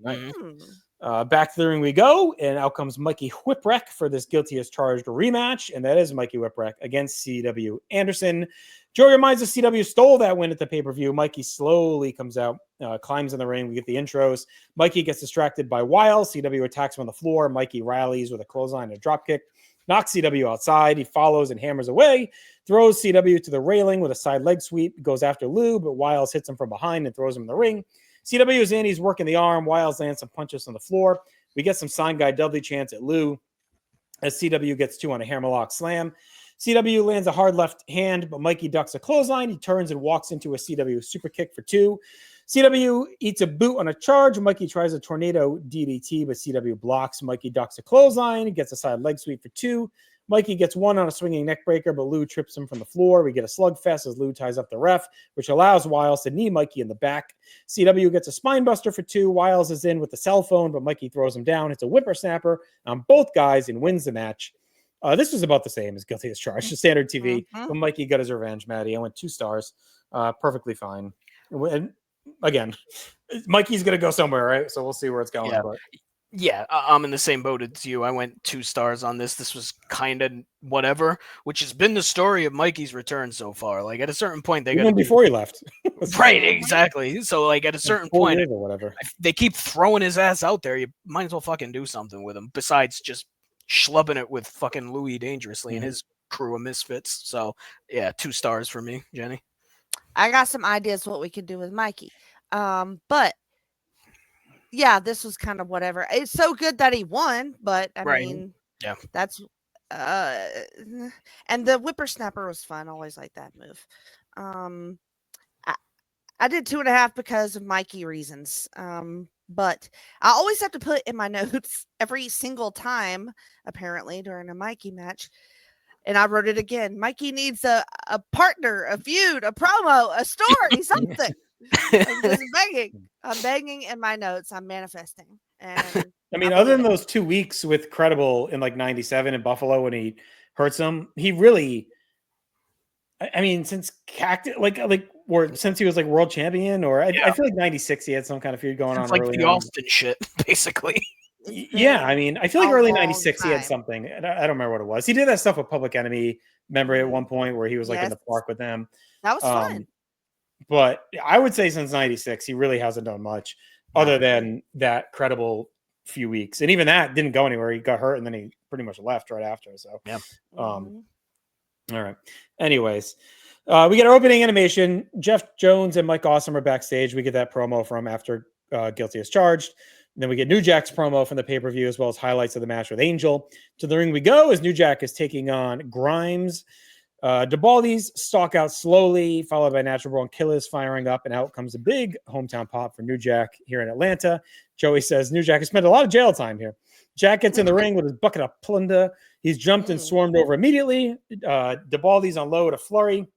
Back to the ring we go, and out comes Mikey Whipwreck for this Guilty as Charged rematch, and that is Mikey Whipwreck against C.W. Anderson. Joey reminds us CW stole that win at the pay-per-view. Mikey slowly comes out, climbs in the ring. We get the intros. Mikey gets distracted by Wiles. CW attacks him on the floor. Mikey rallies with a clothesline and a dropkick. Knocks CW outside. He follows and hammers away. Throws CW to the railing with a side leg sweep. Goes after Lou, but Wiles hits him from behind and throws him in the ring. CW is in. He's working the arm. Wiles lands some punches on the floor. We get some sign guy Dudley chants at Lou as CW gets 2 on a hammerlock slam. CW lands a hard left hand, but Mikey ducks a clothesline. He turns and walks into a CW super kick for 2. CW eats a boot on a charge. Mikey tries a tornado DDT, but CW blocks. Mikey ducks a clothesline. He gets a side leg sweep for 2. Mikey gets 1 on a swinging neck breaker, but Lou trips him from the floor. We get a slugfest as Lou ties up the ref, which allows Wiles to knee Mikey in the back. CW gets a spine buster for 2. Wiles is in with the cell phone, but Mikey throws him down. It's a whippersnapper on both guys and wins the match. This was about the same as Guilty as Charged, the standard TV. But Mikey got his revenge, Maddie. I went 2 stars. Perfectly fine. And again, Mikey's going to go somewhere, right? So we'll see where it's going. Yeah. But. Yeah, I'm in the same boat as you. I went 2 stars on this. This was kind of whatever, which has been the story of Mikey's return so far. Like at a certain point, they got before he left. Right, exactly. So like at a certain point, or whatever, they keep throwing his ass out there. You might as well fucking do something with him besides just schlubbing it with fucking Louis Dangerously and his crew of misfits. So yeah, 2 stars for me, Jenny. I got some ideas what we could do with Mikey. But yeah, this was kind of whatever. It's so good that he won, but I mean, yeah, that's and the whippersnapper was fun. Always like that move. I did 2.5 because of Mikey reasons. But I always have to put in my notes every single time, apparently, during a Mikey match. And I wrote it again. Mikey needs a partner, a feud, a promo, a story, something. I'm just begging. I'm begging in my notes. I'm manifesting. And I mean, other than those 2 weeks with Credible in like 97 in Buffalo when he hurts him, he really, I mean, since Cactus, like or since he was like world champion, or I feel like 96 he had some kind of feud going It's on like early the on. Austin shit, basically. Yeah, I mean, I feel like a early long 96 he had time. something. I don't remember what it was. He did that stuff with Public Enemy, remember at one point where he was like in the Yes. park with them. That was fun. But I would say since 96 he really hasn't done much other than that credible few weeks. And even that didn't go anywhere. He got hurt and then he pretty much left right after. So Yeah. all right. Anyways, we get our opening animation. Jeff Jones and Mike Awesome are backstage. We get that promo from after Guilty as Charged. And then we get New Jack's promo from the pay-per-view, as well as highlights of the match with Angel. To the ring we go as New Jack is taking on Grimes. DeBaldi's stalk out slowly, followed by Natural Born Killers firing up, and out comes a big hometown pop for New Jack here in Atlanta. Joey says New Jack has spent a lot of jail time here. Jack gets in the ring with his bucket of plunder. He's jumped and swarmed over immediately. DeBaldi's unload a flurry,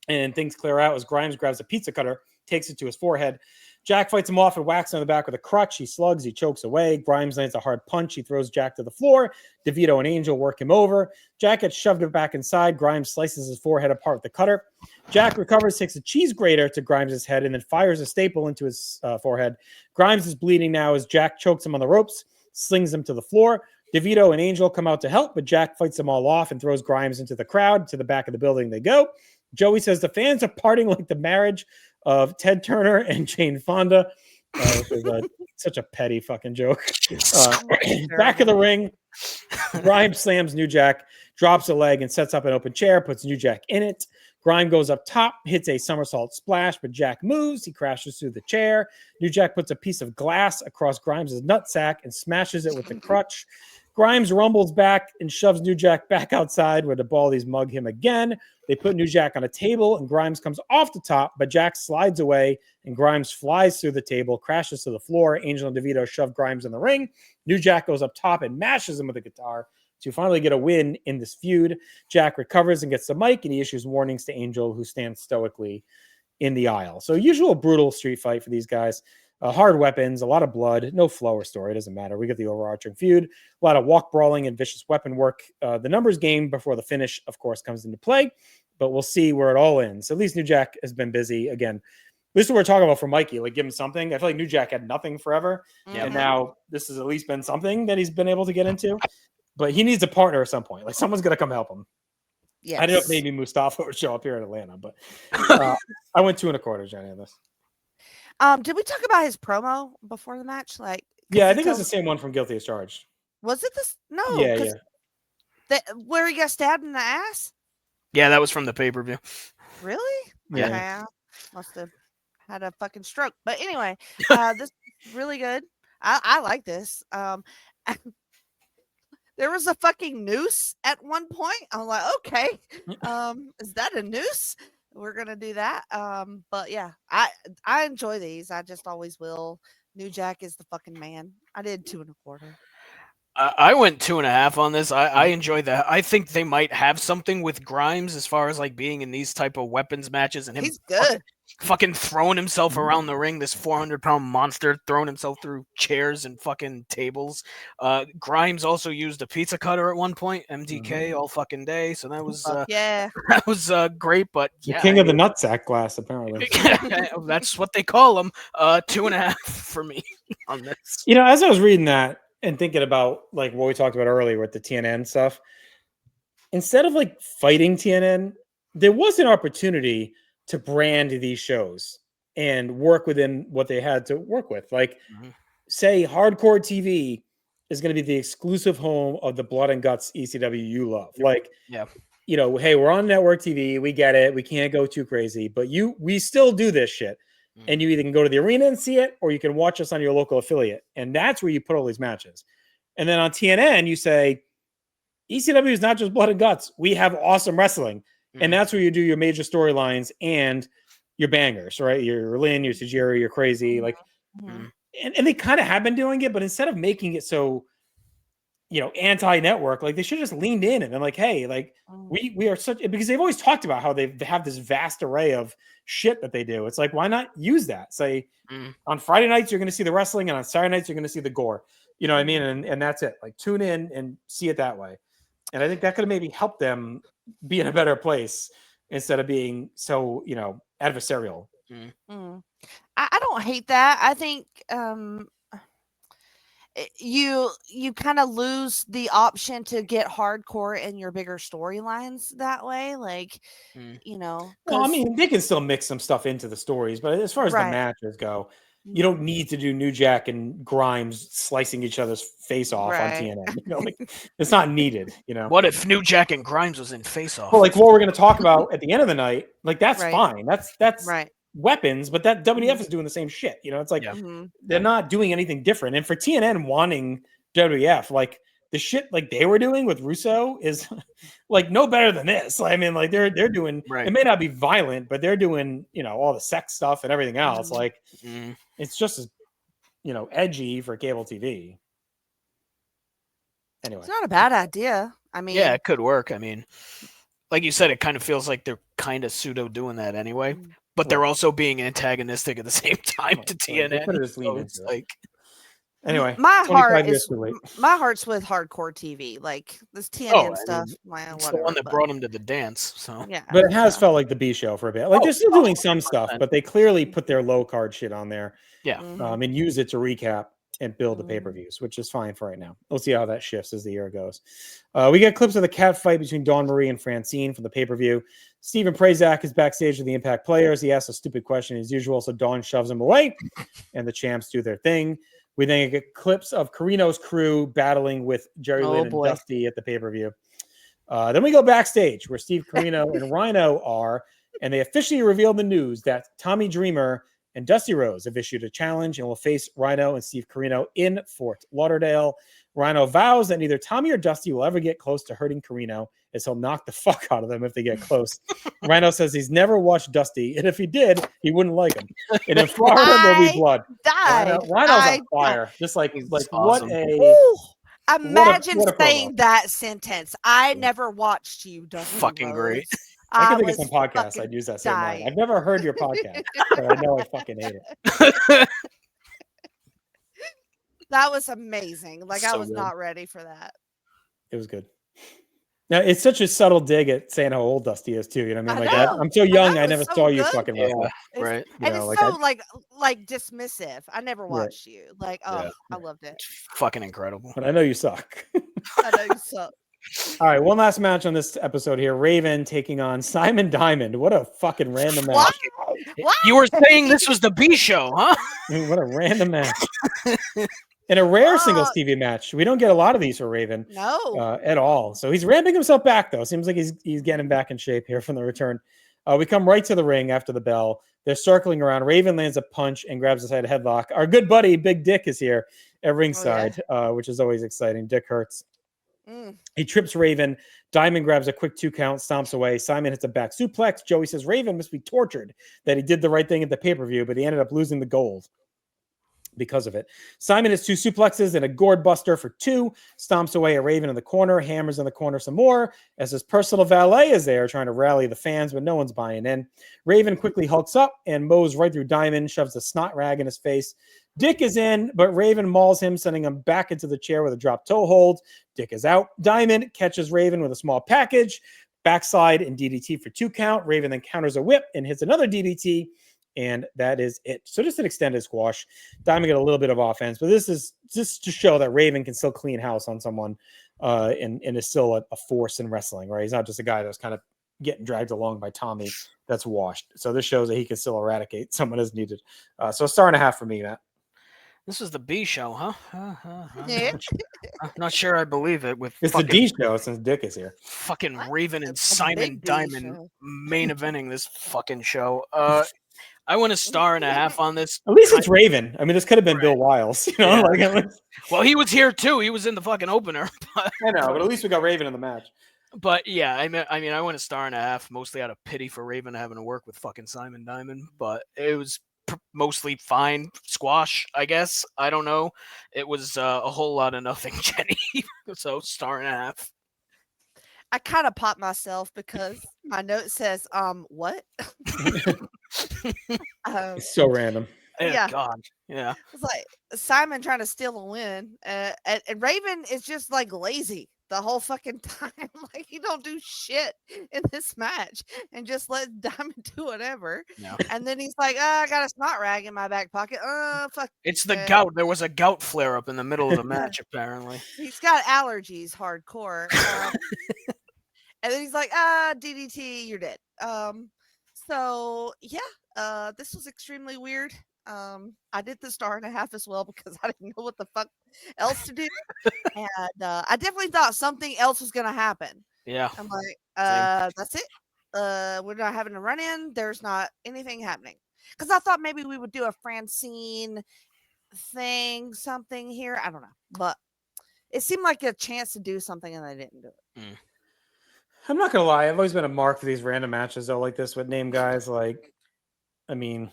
and things clear out as Grimes grabs a pizza cutter, takes it to his forehead. Jack fights him off and whacks him on the back with a crutch. He slugs, he chokes away. Grimes lands a hard punch. He throws Jack to the floor. DeVito and Angel work him over. Jack gets shoved back inside. Grimes slices his forehead apart with the cutter. Jack recovers, takes a cheese grater to Grimes' head, and then fires a staple into his forehead. Grimes is bleeding now as Jack chokes him on the ropes, slings him to the floor. DeVito and Angel come out to help, but Jack fights them all off and throws Grimes into the crowd. To the back of the building they go. Joey says the fans are parting like the marriage of Ted Turner and Jane Fonda. Which is such a petty fucking joke. Back of the ring, Grimes slams New Jack, drops a leg and sets up an open chair, puts New Jack in it. Grimes goes up top, hits a somersault splash, but Jack moves. He crashes through the chair. New Jack puts a piece of glass across Grimes' nutsack and smashes it with the crutch. Grimes rumbles back and shoves New Jack back outside where the Baldies mug him again. They put New Jack on a table and Grimes comes off the top, but Jack slides away and Grimes flies through the table, crashes to the floor. Angel and DeVito shove Grimes in the ring. New Jack goes up top and mashes him with a guitar to finally get a win in this feud. Jack recovers and gets the mic and he issues warnings to Angel, who stands stoically in the aisle. So usual brutal street fight for these guys. Hard weapons, a lot of blood, no flow or story. It doesn't matter. We get the overarching feud, a lot of walk brawling and vicious weapon work. The numbers game before the finish, of course, comes into play, but we'll see where it all ends. At least New Jack has been busy. Again, this is what we're talking about for Mikey. Like, give him something. I feel like New Jack had nothing forever. And now this has at least been something that he's been able to get into. But he needs a partner at some point. Like, someone's going to come help him. Yes. I don't know if maybe Mustafa would show up here in Atlanta, but I went 2 1/4, Jenny, on this. Did we talk about his promo before the match? Like, yeah, I think it was the same one from Guilty as Charged. Was it this? No, yeah. Where he got stabbed in the ass? Yeah, that was from the pay-per-view. Really? Yeah. Okay, I must have had a fucking stroke. But anyway, this is really good. I like this. There was a fucking noose at one point. I'm like, okay, is that a noose? We're gonna do that. But yeah, I enjoy these. I just always will. New Jack is the fucking man. I did 2 1/4. I went 2.5 on this. I enjoyed that. I think they might have something with Grimes as far as like being in these type of weapons matches and him. He's good. Fucking throwing himself around the ring, this 400-pound monster throwing himself through chairs and fucking tables. Grimes also used a pizza cutter at one point, MDK all fucking day. So that was that was great. But the king of the nutsack glass, apparently. That's what they call him. 2.5 for me on this. You know, as I was reading that and thinking about like what we talked about earlier with the TNN stuff, instead of like fighting TNN, there was an opportunity to brand these shows and work within what they had to work with. Like, say, Hardcore TV is going to be the exclusive home of the blood and guts ECW you love. Like, you know, hey, we're on network TV. We get it. We can't go too crazy, but we still do this shit. And you either can go to the arena and see it, or you can watch us on your local affiliate. And that's where you put all these matches. And then on TNN, you say, ECW is not just blood and guts. We have awesome wrestling. And that's where you do your major storylines and your bangers, right? Your Lynn, your Tajiri, your Crazy. Like, and they kind of have been doing it, but instead of making it so, you know, anti-network, like they should have just leaned in and been like, hey, like we are such, because they've always talked about how they have this vast array of shit that they do. It's like, why not use that? Say on Friday nights, you're going to see the wrestling, and on Saturday nights, you're going to see the gore. You know what I mean? And that's it. Like, tune in and see it that way. And I think that could have maybe helped them be in a better place instead of being so, adversarial. I don't hate that. I think you kind of lose the option to get hardcore in your bigger storylines that way. Like, Well, I mean, they can still mix some stuff into the stories, but as far as the matches go, you don't need to do New Jack and Grimes slicing each other's face off on TNN. It's not needed. What if New Jack and Grimes was in Face Off? Well, like what we're going to talk about at the end of the night, like that's fine. That's right. Weapons, but that WWF is doing the same shit. It's like they're not doing anything different. And for TNN wanting WWF, like the shit like they were doing with Russo is like no better than this. I mean, like they're doing. It may not be violent, but they're doing all the sex stuff and everything else. Like it's just as edgy for cable TV. Anyway, it's not a bad idea. I mean, yeah, it could work. I mean, like you said, it kind of feels like they're kind of pseudo doing that anyway. But they're also being antagonistic at the same time to TNN. So it's like, anyway, my heart's with hardcore TV, like this TNN stuff. It's the one that brought him to the dance. So yeah, but it has felt like the B show for a bit. Like they're still doing some stuff, but they clearly put their low card shit on there. Yeah, and use it to recap and build the pay-per-views, which is fine for right now. We'll see how that shifts as the year goes. We get clips of the cat fight between Dawn Marie and Francine from the pay-per-view. Steven Prazak is backstage with the Impact players. He asks a stupid question as usual, so Dawn shoves him away, and the champs do their thing. We then get clips of Carino's crew battling with Jerry Lynn and Dusty at the pay-per-view. Then we go backstage where Steve Corino and Rhino are, and they officially reveal the news that Tommy Dreamer and Dusty Rhodes have issued a challenge and will face Rhino and Steve Corino in Fort Lauderdale. Rhino vows that neither Tommy or Dusty will ever get close to hurting Corino, as he'll knock the fuck out of them if they get close. Rhino says he's never watched Dusty, and if he did, he wouldn't like him. And in Florida, there'll be blood. Rhino's on fire. Just like awesome. Imagine saying that sentence. I never watched you, Dusty. Fucking great. I can think of some podcasts I'd use that same line. I've never heard your podcast, but I know I fucking hate it. That was amazing. Like I was not ready for that. It was good. Now it's such a subtle dig at saying how old Dusty is too. You know what I mean? Like I'm so young, I never saw you fucking wrestle. Right. And it's so like dismissive. I never watched you. Like, I loved it. It's fucking incredible. But I know you suck. I know you suck. All right, one last match on this episode here. Raven taking on Simon Diamond. What a fucking random match. What? You were saying this was the B show, huh? What a random match. And a rare singles TV match. We don't get a lot of these for Raven. No. At all. So he's ramping himself back, though. Seems like he's getting back in shape here from the return. We come right to the ring after the bell. They're circling around. Raven lands a punch and grabs a side headlock. Our good buddy, Big Dick, is here at ringside, which is always exciting. Dick Hurts. He trips Raven. Diamond grabs a quick 2 count, stomps away. Simon hits a back suplex. Joey says Raven must be tortured that he did the right thing at the pay-per-view, but he ended up losing the gold because of it. Simon hits 2 suplexes and a gourd buster for 2, stomps away a Raven in the corner, hammers in the corner some more as his personal valet is there trying to rally the fans, but no one's buying in. Raven quickly hulks up and mows right through Diamond, shoves a snot rag in his face. Dick is in, but Raven mauls him, sending him back into the chair with a drop toe hold. Dick is out. Diamond catches Raven with a small package, backslide and DDT for 2 count. Raven then counters a whip and hits another DDT, and that is it. So just an extended squash. Diamond get a little bit of offense, but this is just to show that Raven can still clean house on someone and is still a force in wrestling, right? He's not just a guy that's kind of getting dragged along by Tommy that's washed. So this shows that he can still eradicate someone as needed. So a 1.5 for me, Matt. This is the B show, huh? I'm not sure I believe it. It's the D show since Dick is here. Fucking Raven and Simon Diamond main eventing this fucking show. I want a 1.5 on this. At least it's Raven. I mean, this could have been Bill Wiles. You know, well, he was here too. He was in the fucking opener. I know, but at least we got Raven in the match. But yeah, I mean, I want a 1.5, mostly out of pity for Raven having to work with fucking Simon Diamond. But it was mostly fine squash, I guess. I don't know. It was a whole lot of nothing, Jenny. So 1.5. I kind of popped myself because my note says, what? It's so random. Yeah. God. Yeah. It's like Simon trying to steal a win. And Raven is just like lazy. the whole fucking time. Like, he don't do shit in this match and just let Diamond do whatever. No. And then he's like, I got a snot rag in my back pocket. Fuck. It's the gout. There was a gout flare up in the middle of the match, apparently. He's got allergies hardcore. And then he's like, DDT, you're dead. So yeah, this was extremely weird. I did the 1.5 stars as well because I didn't know what the fuck else to do. And I definitely thought something else was gonna happen. Yeah. I'm like, that's it. We're not having a run in. There's not anything happening. Because I thought maybe we would do a Francine thing, something here. I don't know. But it seemed like a chance to do something and they didn't do it. I'm not gonna lie, I've always been a mark for these random matches though, like this with name guys. Like, I mean,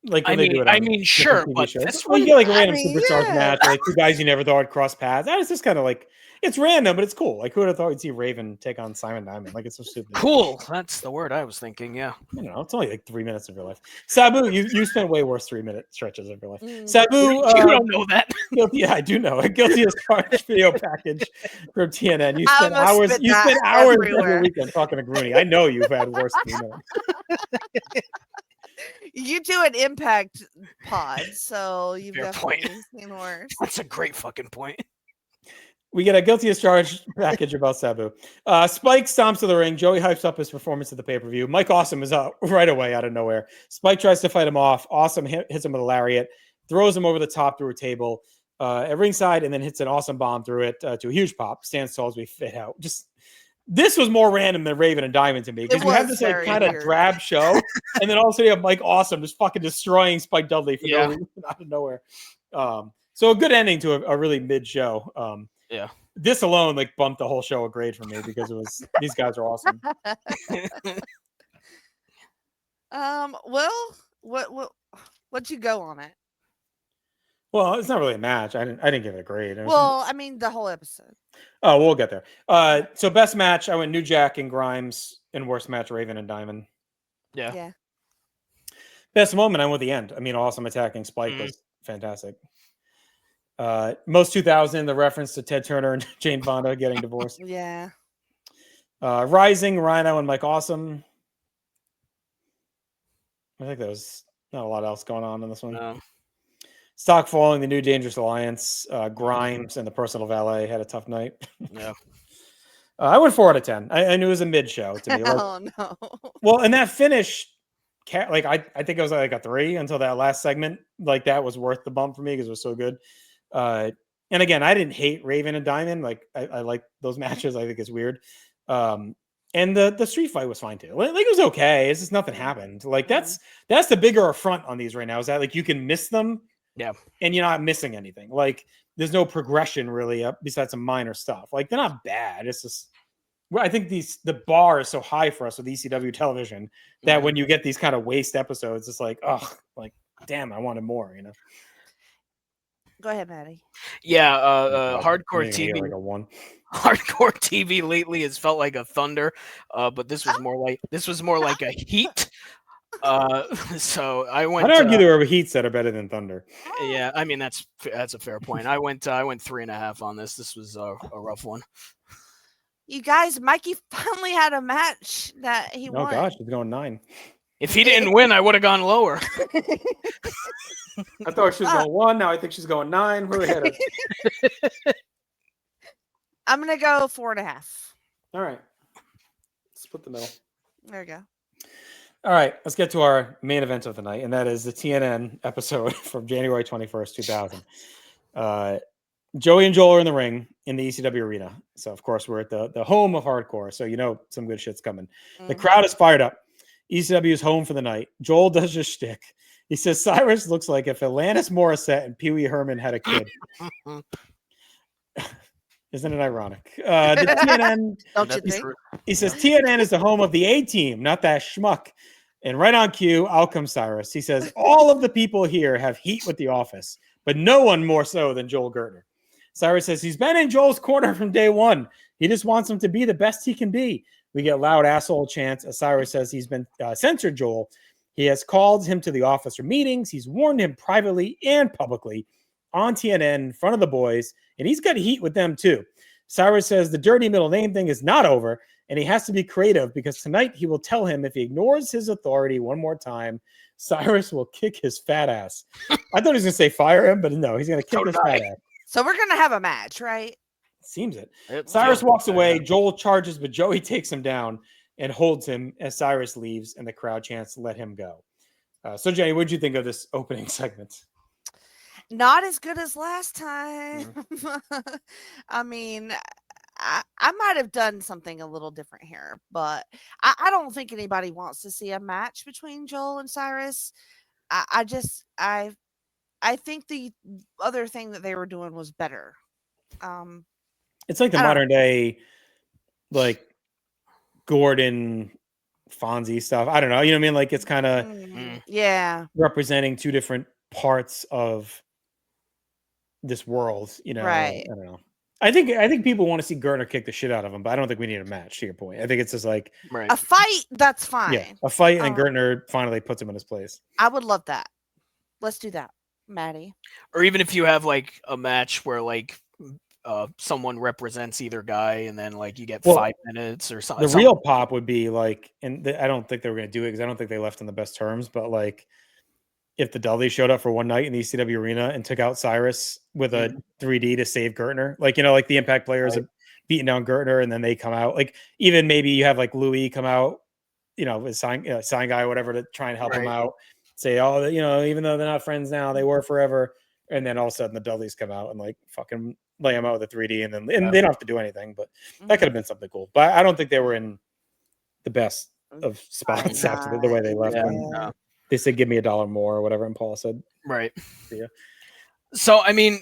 like when they do it on sure, TV but shows. this Well, you one, get like a random superstars yeah. match, like two guys you never thought would cross paths. It's just kind of like it's random, but it's cool. Like who would have thought we'd see Raven take on Simon Diamond? Like it's so stupid. cool. That's the word I was thinking. Yeah. I don't know. It's only like 3 minutes of your life. Sabu, you spent way worse 3-minute stretches of your life. Mm. Sabu, You don't know that. guilty, yeah, I do know. A guilty as charged video package from TNN. You I spent almost hours. spit You that spent hours of everywhere. your weekend talking to Grooney. I know you've had worse 3 minutes. You do an impact pod, so you've Fair definitely seen worse. That's a great fucking point. We get a guilty as charged package about Sabu. Spike stomps to the ring. Joey hypes up his performance at the pay-per-view. Mike Awesome is out right away out of nowhere. Spike tries to fight him off. Awesome hits him with a lariat, throws him over the top through a table at ringside, and then hits an awesome bomb through it to a huge pop. Stands tall as we fit out. Just this was more random than Raven and Diamond to me because you have this like kind of drab show, and then also you have Mike Awesome just fucking destroying Spike Dudley for no reason out of nowhere. So a good ending to a really mid show. Yeah. This alone like bumped the whole show a grade for me because it was these guys are awesome. Well, what'd you go on it? Well, it's not really a match. I didn't give it a grade. Well, I mean the whole episode. Oh, we'll get there. So best match, I went New Jack and Grimes, and worst match, Raven and Diamond. Yeah. Best moment, I went the end. I mean, awesome attacking Spike was fantastic. Most 2000, the reference to Ted Turner and Jane Fonda getting divorced. Yeah. Rising, Rhino and Mike Awesome. I think there was not a lot else going on in this one. No. Stock falling, the New Dangerous Alliance, Grimes and the Personal Valet had a tough night. Yeah. I went 4 out of 10. I knew it was a mid show to me. Oh no. Well, and that finish, like I think it was like a 3 until that last segment. Like that was worth the bump for me because it was so good. And again, I didn't hate Raven and Diamond. Like I like those matches. I think it's weird. And the street fight was fine too. Like it was okay. It's just nothing happened. Like that's the bigger affront on these right now is that like you can miss them. Yeah. And you're not missing anything. Like there's no progression really besides some minor stuff. Like they're not bad. It's just, I think the bar is so high for us with ECW television that when you get these kind of waste episodes, it's like, oh, like, damn, I wanted more, you know? Go ahead, Maddie. Yeah. Hardcore TV. Like a 1. Hardcore TV lately has felt like a thunder, but this was more like a heat. So I went. I'd argue there were heats that are better than Thunder. Yeah, I mean that's a fair point. I went 3.5 on this. This was a rough one. You guys, Mikey finally had a match that he won. Oh gosh, he's going 9. If he didn't win, I would have gone lower. I thought she was going 1. Now I think she's going 9. Where we headed? I'm gonna go 4.5. All right, split the middle. There we go. All right, let's get to our main event of the night, and that is the TNN episode from January 21st, 2000. Joey and Joel are in the ring in the ECW arena. So, of course, we're at the home of hardcore, so you know some good shit's coming. The crowd is fired up. ECW is home for the night. Joel does his shtick. He says, Cyrus looks like if Alanis Morissette and Pee Wee Herman had a kid. Isn't it ironic? The TNN, Don't you think? he says, TNN is the home of the A-team, not that schmuck. And right on cue, out comes Cyrus. He says, all of the people here have heat with the office, but no one more so than Joel Gertner. Cyrus says he's been in Joel's corner from day one. He just wants him to be the best he can be. We get loud asshole chants as Cyrus says he's been censored Joel. He has called him to the office for meetings. He's warned him privately and publicly on TNN in front of the boys, and he's got heat with them too. Cyrus says the dirty middle name thing is not over, and he has to be creative because tonight he will tell him if he ignores his authority one more time, Cyrus will kick his fat ass. I thought he was going to say fire him, but no, he's going to kick his fat ass. So we're going to have a match, right? Seems it. Cyrus walks away. Joel charges, but Joey takes him down and holds him as Cyrus leaves, and the crowd chants, let him go. So, Jenny, what did you think of this opening segment? Not as good as last time. I mean, I might have done something a little different here, but I don't think anybody wants to see a match between Joel and Cyrus. I think the other thing that they were doing was better. It's like the modern day, like Gordon Fonzie stuff. I don't know. You know what I mean? Like it's kind of representing two different parts of this world. You know, right? I don't know. I think people want to see Gertner kick the shit out of him, but I don't think we need a match. To your point, I think it's just like a fight. That's fine. Yeah, a fight, and Gertner finally puts him in his place. I would love that. Let's do that, Maddie. Or even if you have like a match where like someone represents either guy, and then like you get 5 minutes or something. The real pop would be like, and I don't think they were going to do it because I don't think they left on the best terms. But like, if the Dudleys showed up for one night in the ECW arena and took out Cyrus with a 3D to save Gertner, like, you know, like the Impact players are beating down Gertner and then they come out, like even maybe you have like Louis come out, you know, a sign guy or whatever to try and help him out, say, oh, you know, even though they're not friends now, they were forever. And then all of a sudden the Dudleys come out and like fucking lay him out with a 3D and then they don't have to do anything, but that could have been something cool. But I don't think they were in the best of spots after the way they left. They said, give me $1 more or whatever. And Paul said, right. Yeah. So, I mean,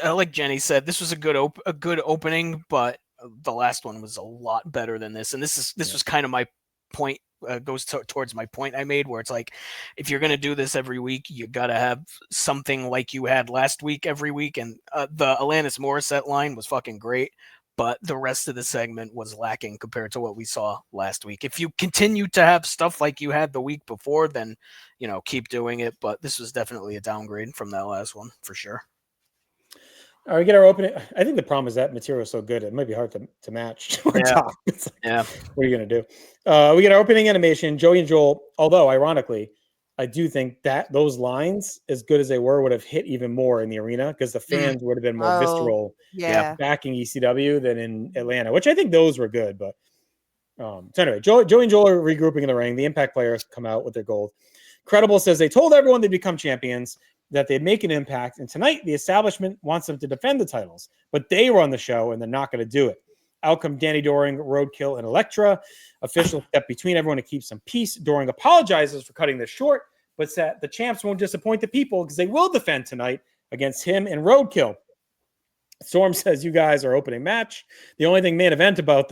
like Jenny said, this was a good opening, but the last one was a lot better than this. And this was kind of my point, goes towards my point I made, where it's like, if you're going to do this every week, you got to have something like you had last week every week. And the Alanis Morissette line was fucking great, but the rest of the segment was lacking compared to what we saw last week. If you continue to have stuff like you had the week before, then, you know, keep doing it. But this was definitely a downgrade from that last one, for sure. All right, we get our opening. I think the problem is that material is so good, it might be hard to match. What are you going to do? We get our opening animation, Joey and Joel, although, ironically, I do think that those lines, as good as they were, would have hit even more in the arena because the fans would have been more visceral backing ECW than in Atlanta, which I think those were good. But so anyway, Joey and Joel are regrouping in the ring. The Impact players come out with their gold. Credible says they told everyone they'd become champions, that they'd make an impact. And tonight, the establishment wants them to defend the titles, but they run the show and they're not going to do it. Out come Danny Doring, Roadkill, and Elektra. Officials step between everyone to keep some peace. Doring apologizes for cutting this short, but said the champs won't disappoint the people because they will defend tonight against him and Roadkill. Storm says, you guys are opening match. The only thing main event about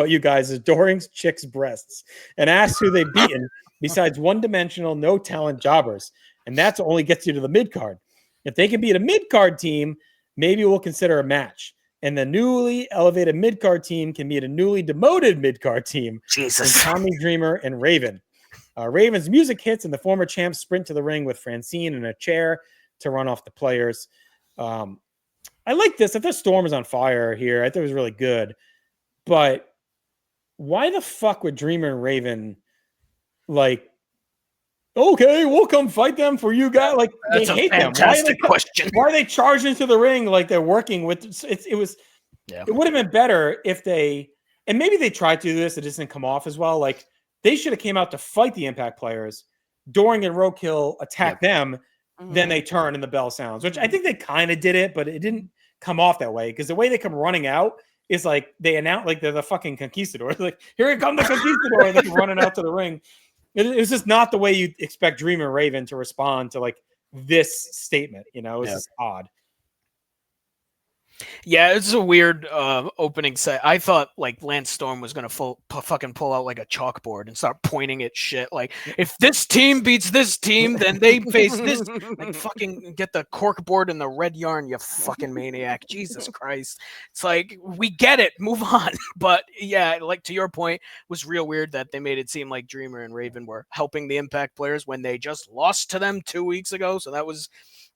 you guys is Doring's chick's breasts, and asks who they've beaten besides one-dimensional, no-talent jobbers. And that's only gets you to the mid-card. If they can beat a mid-card team, maybe we'll consider a match. And the newly elevated mid-card team can meet a newly demoted mid-card team. Jesus. Tommy Dreamer and Raven. Raven's music hits and the former champs sprint to the ring with Francine in a chair to run off the players. I like this. I thought Storm was on fire here. I thought it was really good. But why the fuck would Dreamer and Raven, like, okay, we'll come fight them for you guys? Like, that's they hate them. Why are they charging into the ring like they're working with? It would have been better if they, and maybe they tried to do this, it just didn't come off as well. Like, they should have came out to fight the Impact players. Doring and Roadkill attack them. Then they turn and the bell sounds, which I think they kind of did it, but it didn't come off that way because the way they come running out is like they announce like they're the fucking conquistadors. Like, here come the conquistador, and they're running out to the ring. It's just not the way you expect Dreamer and Raven to respond to like this statement. You know, it's just odd. Yeah, it's a weird opening set. I thought like Lance Storm was gonna fucking pull out like a chalkboard and start pointing at shit. Like, if this team beats this team, then they face this. Like, fucking get the cork board and the red yarn, you fucking maniac. Jesus Christ. It's like, we get it. Move on. But yeah, like to your point, it was real weird that they made it seem like Dreamer and Raven were helping the Impact players when they just lost to them 2 weeks ago. So that was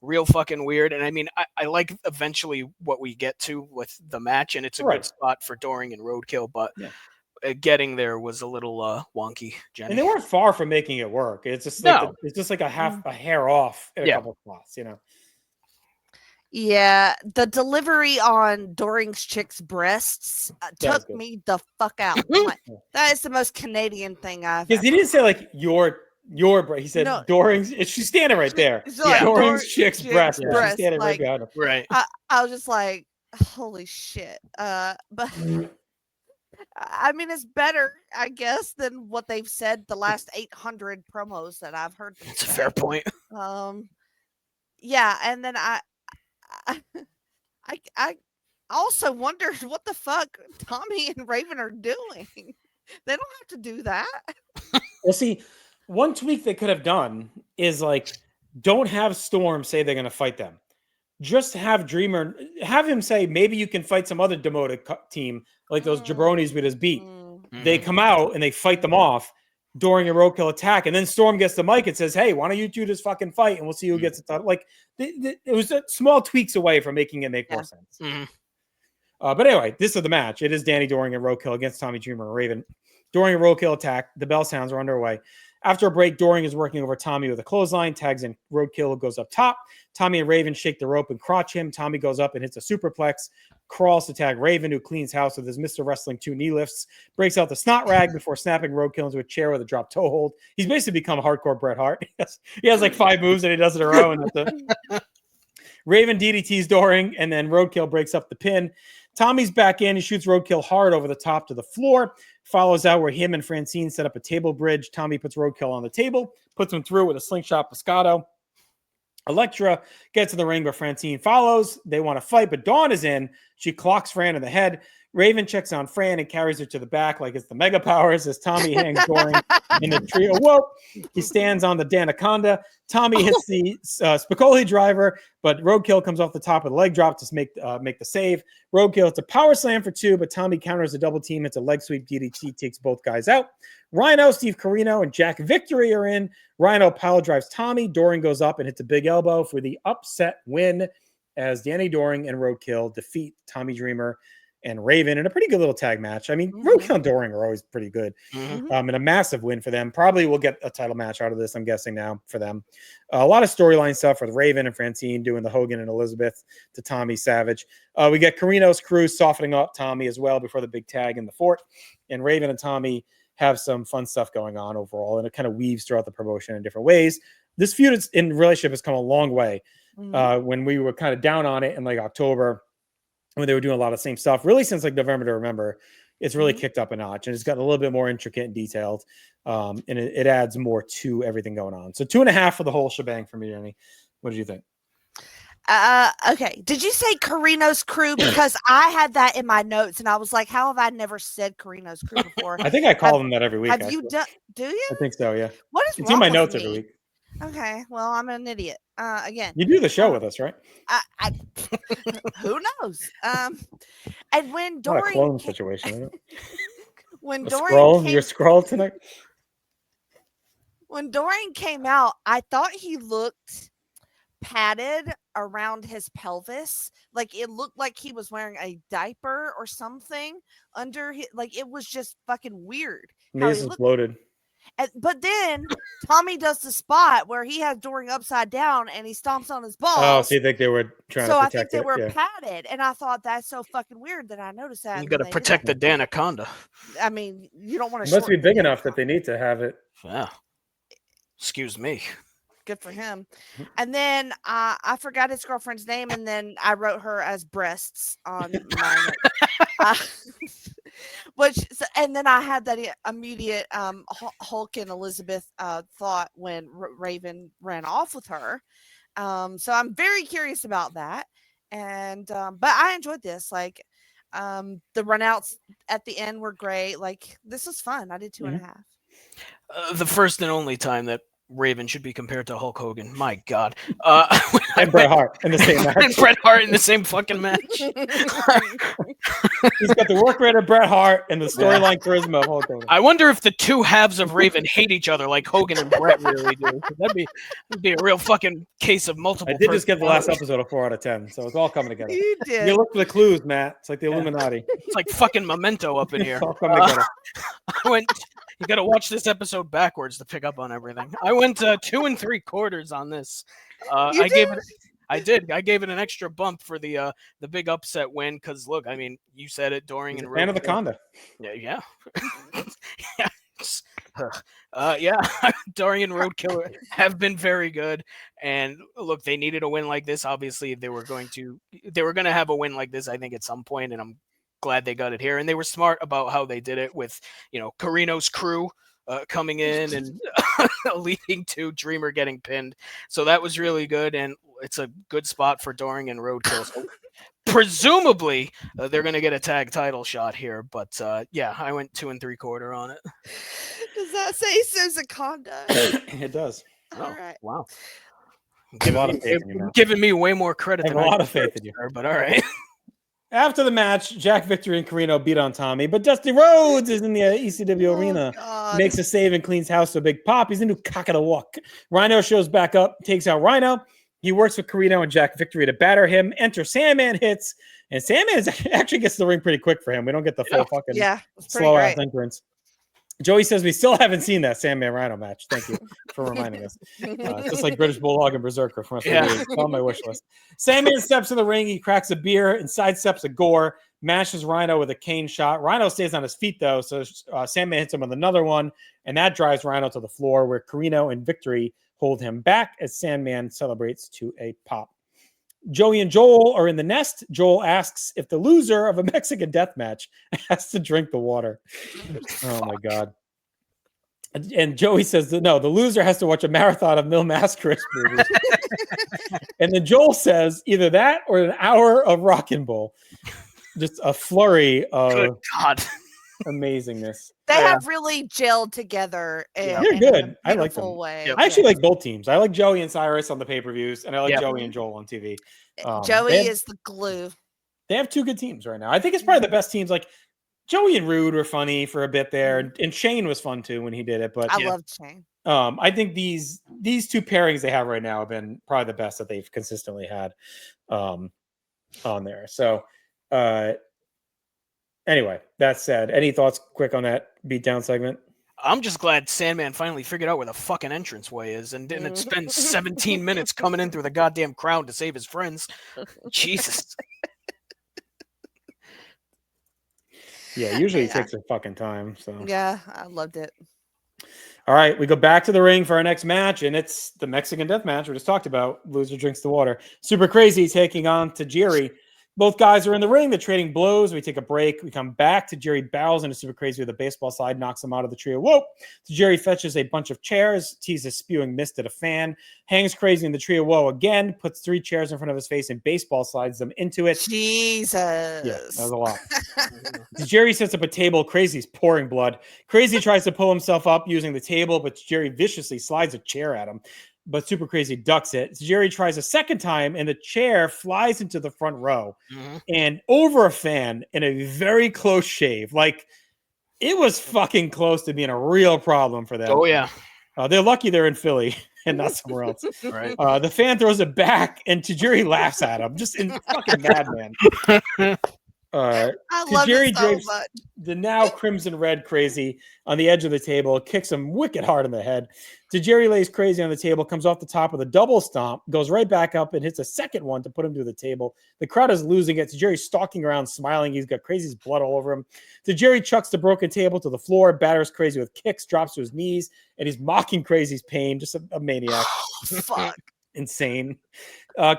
real fucking weird. And I mean, I like eventually what we get to with the match, and it's a good spot for Doring and Roadkill, but getting there was a little wonky, Jenny. And they weren't far from making it work. It's just like it's just like a hair off in a couple spots, you know. Yeah, the delivery on Doring's chick's breasts took me the fuck out. Like, that is the most Canadian thing I've. Because he didn't say like your he said Doring's. She's standing right there. Like, Doring's chick's breast. Yeah. She's standing like, right behind him. Right. I was just like, holy shit. But I mean, it's better, I guess, than what they've said the last 800 promos that I've heard. That's a fair point. Yeah, and then I also wondered what the fuck Tommy and Raven are doing. They don't have to do that. Well, see, one tweak they could have done is like, don't have Storm say they're going to fight them. Just have Dreamer, have him say, maybe you can fight some other demoted team, like those jabronis with his beat. They come out and they fight them off during a roadkill attack. And then Storm gets the mic and says, hey, why don't you two just fucking fight? And we'll see who gets it done. Like, it was small tweaks away from making it make more sense. But anyway, this is the match. It is Danny Doring and Roadkill against Tommy Dreamer and Raven. During a Roadkill attack, the bell sounds are underway. After a break, Doring is working over Tommy with a clothesline, tags in Roadkill, goes up top. Tommy and Raven shake the rope and crotch him. Tommy goes up and hits a superplex, crawls to tag Raven, who cleans house with his Mr. Wrestling 2 knee lifts, breaks out the snot rag before snapping Roadkill into a chair with a drop toe hold. He's basically become hardcore Bret Hart. He has like 5 moves that he does in a row. And Raven DDTs Doring, and then Roadkill breaks up the pin. Tommy's back in. He shoots Roadkill hard over the top to the floor. Follows out where him and Francine set up a table bridge. Tommy puts Roadkill on the table, puts him through with a slingshot pescado. Elektra gets in the ring, but Francine follows. They want to fight, but Dawn is in. She clocks Fran in the head. Raven checks on Fran and carries her to the back like it's the Mega Powers as Tommy hangs Doring in the trio. Whoa! He stands on the Danaconda. Tommy hits the Spicoli driver, but Roadkill comes off the top of the leg drop to make the save. Roadkill hits a power slam for 2, but Tommy counters a double team. It's a leg sweep DDT, takes both guys out. Rhino, Steve Corino, and Jack Victory are in. Rhino pile drives Tommy. Doring goes up and hits a big elbow for the upset win as Danny Doring and Roadkill defeat Tommy Dreamer and Raven in a pretty good little tag match. I mean, Roadkill and Doring are always pretty good. And a massive win for them. Probably will get a title match out of this, I'm guessing now, for them. A lot of storyline stuff with Raven and Francine doing the Hogan and Elizabeth to Tommy Savage. We get Carino's crew softening up Tommy as well before the big tag in the fort. And Raven and Tommy have some fun stuff going on overall, and it kind of weaves throughout the promotion in different ways. This feud in relationship has come a long way. When we were kind of down on it in like October, when they were doing a lot of the same stuff, really since like November to Remember, it's really kicked up a notch and it's gotten a little bit more intricate and detailed. And it adds more to everything going on. So 2.5 for the whole shebang for me, Jenny. What did you think? Okay. Did you say Carino's crew? Because I had that in my notes and I was like, how have I never said Carino's crew before? I think I call them that every week. Have you done? Do you? I think so, yeah. What is it's wrong in my with notes me? every week. Okay, well, I'm an idiot. Again, you do the show with us, right? I who knows? And when Doring, not a clone situation, is it? When a Doring you're scrolled tonight. When Doring came out, I thought he looked padded around his pelvis, like it looked like he was wearing a diaper or something under his, like it was just fucking weird. Maybe this is bloated. But then Tommy does the spot where he has Doring upside down and he stomps on his balls. Oh, so you think they were trying to protect I think they were yeah. padded, and I thought that's so fucking weird that I noticed that. You got to protect the Danaconda. I mean, you don't want to. It must be big enough that they need to have it. Yeah. Excuse me. Good for him. And then I forgot his girlfriend's name, and then I wrote her as breasts on mine. And then I had that immediate Hulk and Elizabeth thought when Raven ran off with her. So I'm very curious about that. And but I enjoyed this. Like the runouts at the end were great. Like this was fun. I did 2.5. The first and only time that Raven should be compared to Hulk Hogan. My God. And Bret Hart in the same match. And Bret Hart in the same fucking match. He's got the work rate of Bret Hart and the storyline charisma of Hulk Hogan. I wonder if the two halves of Raven hate each other like Hogan and Bret really do. That'd be a real fucking case of multiple. I did just get the last episode a 4 out of 10, so it's all coming together. You did. You look for the clues, Matt. It's like the Illuminati. It's like fucking Memento up in here. It's all coming together. You got to watch this episode backwards to pick up on everything. I went 2 3/4 on this. I gave it an extra bump for the big upset win because look, I mean, you said it, Dorian and Fan of the Conda. Yeah. Dorian Roadkiller have been very good, and look, they needed a win like this. Obviously, they were going to have a win like this, I think, at some point, and I'm glad they got it here. And they were smart about how they did it with, Carino's crew coming in and leading to Dreamer getting pinned. So that was really good, and it's a good spot for Dorian and Roadkill. So presumably, they're going to get a tag title shot here. But I went 2 3/4 on it. Does that say Susan Conda? It does. All right. Wow. A lot of faith in you, man. Giving me way more credit than a lot of faith in you. But all right. After the match, Jack Victory and Carino beat on Tommy, but Dusty Rhodes is in the ECW arena. God. Makes a save and cleans house to a big pop. He's into cock of the walk. Rhino shows back up, takes out Rhino. He works with Carino and Jack Victory to batter him. Enter Sandman hits, and Sandman actually gets to the ring pretty quick for him. We don't get the full fucking slow-ass entrance. Joey says we still haven't seen that Sandman Rhino match. Thank you for reminding us. Just like British Bulldog and Berserker from it's on my wish list. Sandman steps in the ring. He cracks a beer and sidesteps a gore. Mashes Rhino with a cane shot. Rhino stays on his feet, though, so Sandman hits him with another one, and that drives Rhino to the floor, where Carino and Victory hold him back as Sandman celebrates to a pop. Joey and Joel are in the nest. Joel asks if the loser of a Mexican death match has to drink the water. Oh, my God. And Joey says, no, the loser has to watch a marathon of Mil Mascaras movies. And then Joel says, either that or an hour of Rock and Roll. Just a flurry of Good God. amazingness. They have really gelled together. They're good. I like them. Way. I actually like both teams. I like Joey and Cyrus on the pay-per-views, and I like Joey and Joel on TV. Joey is the glue. They have 2 good teams right now. I think it's probably the best teams. Like Joey and Rude were funny for a bit there, and Shane was fun too when he did it. But I loved Shane. I think these 2 pairings they have right now have been probably the best that they've consistently had on there. So anyway, that said, any thoughts quick on that beatdown segment? I'm just glad Sandman finally figured out where the fucking entranceway is and didn't spend 17 minutes coming in through the goddamn crowd to save his friends. Jesus. Yeah, usually it takes a fucking time. So yeah, I loved it. All right, we go back to the ring for our next match, and it's the Mexican death match we just talked about. Loser drinks the water. Super Crazy taking on Tajiri. Both guys are in the ring. They're trading blows. We take a break. We come back. Tajiri barrels into Super Crazy with a baseball slide, knocks him out of the trio. Whoa! Tajiri fetches a bunch of chairs, teases spewing mist at a fan, hangs Crazy in the trio. Whoa! Again, puts 3 chairs in front of his face and baseball slides them into it. Jesus. Yeah, that was a lot. Tajiri sets up a table. Crazy's pouring blood. Crazy tries to pull himself up using the table, but Tajiri viciously slides a chair at him. But Super Crazy ducks it. Jerry tries a second time, and the chair flies into the front row and over a fan in a very close shave. Like, it was fucking close to being a real problem for them. Oh, yeah. They're lucky they're in Philly and not somewhere else. Right. The fan throws it back, and Tajiri laughs at him. Just in fucking madman. I love it so much. The now crimson red Crazy on the edge of the table, kicks him wicked hard in the head. Tajiri lays Crazy on the table, comes off the top with a double stomp, goes right back up and hits a second one to put him to the table. The crowd is losing it. Tajiri's stalking around, smiling. He's got Crazy's blood all over him. Tajiri chucks the broken table to the floor, batters Crazy with kicks, drops to his knees, and he's mocking Crazy's pain. Just a maniac. Fuck. Insane.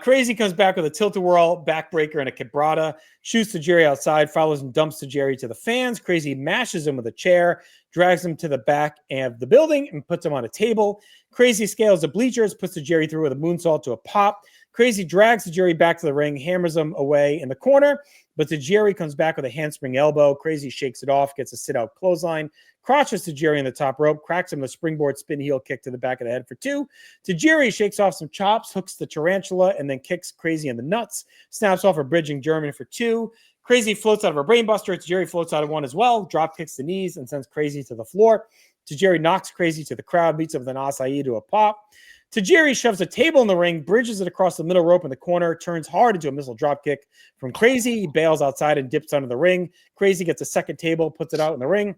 Crazy comes back with a tilt-a-whirl, backbreaker, and a quebrada. Shoots Tajiri outside, follows and dumps Tajiri to the fans. Crazy mashes him with a chair, drags him to the back of the building, and puts him on a table. Crazy scales the bleachers, puts Tajiri through with a moonsault to a pop. Crazy drags Tajiri back to the ring, hammers him away in the corner, but Tajiri comes back with a handspring elbow. Crazy shakes it off, gets a sit-out clothesline, crotches Tajiri in the top rope, cracks him with a springboard spin heel kick to the back of the head for 2. Tajiri shakes off some chops, hooks the tarantula, and then kicks Crazy in the nuts, snaps off a bridging German for 2. Crazy floats out of a brainbuster. Tajiri floats out of one as well, drop kicks the knees, and sends Crazy to the floor. Tajiri knocks Crazy to the crowd, beats him with an acai to a pop. Tajiri shoves a table in the ring, bridges it across the middle rope in the corner, turns hard into a missile dropkick from Crazy. He bails outside and dips under the ring. Crazy gets a second table, puts it out in the ring.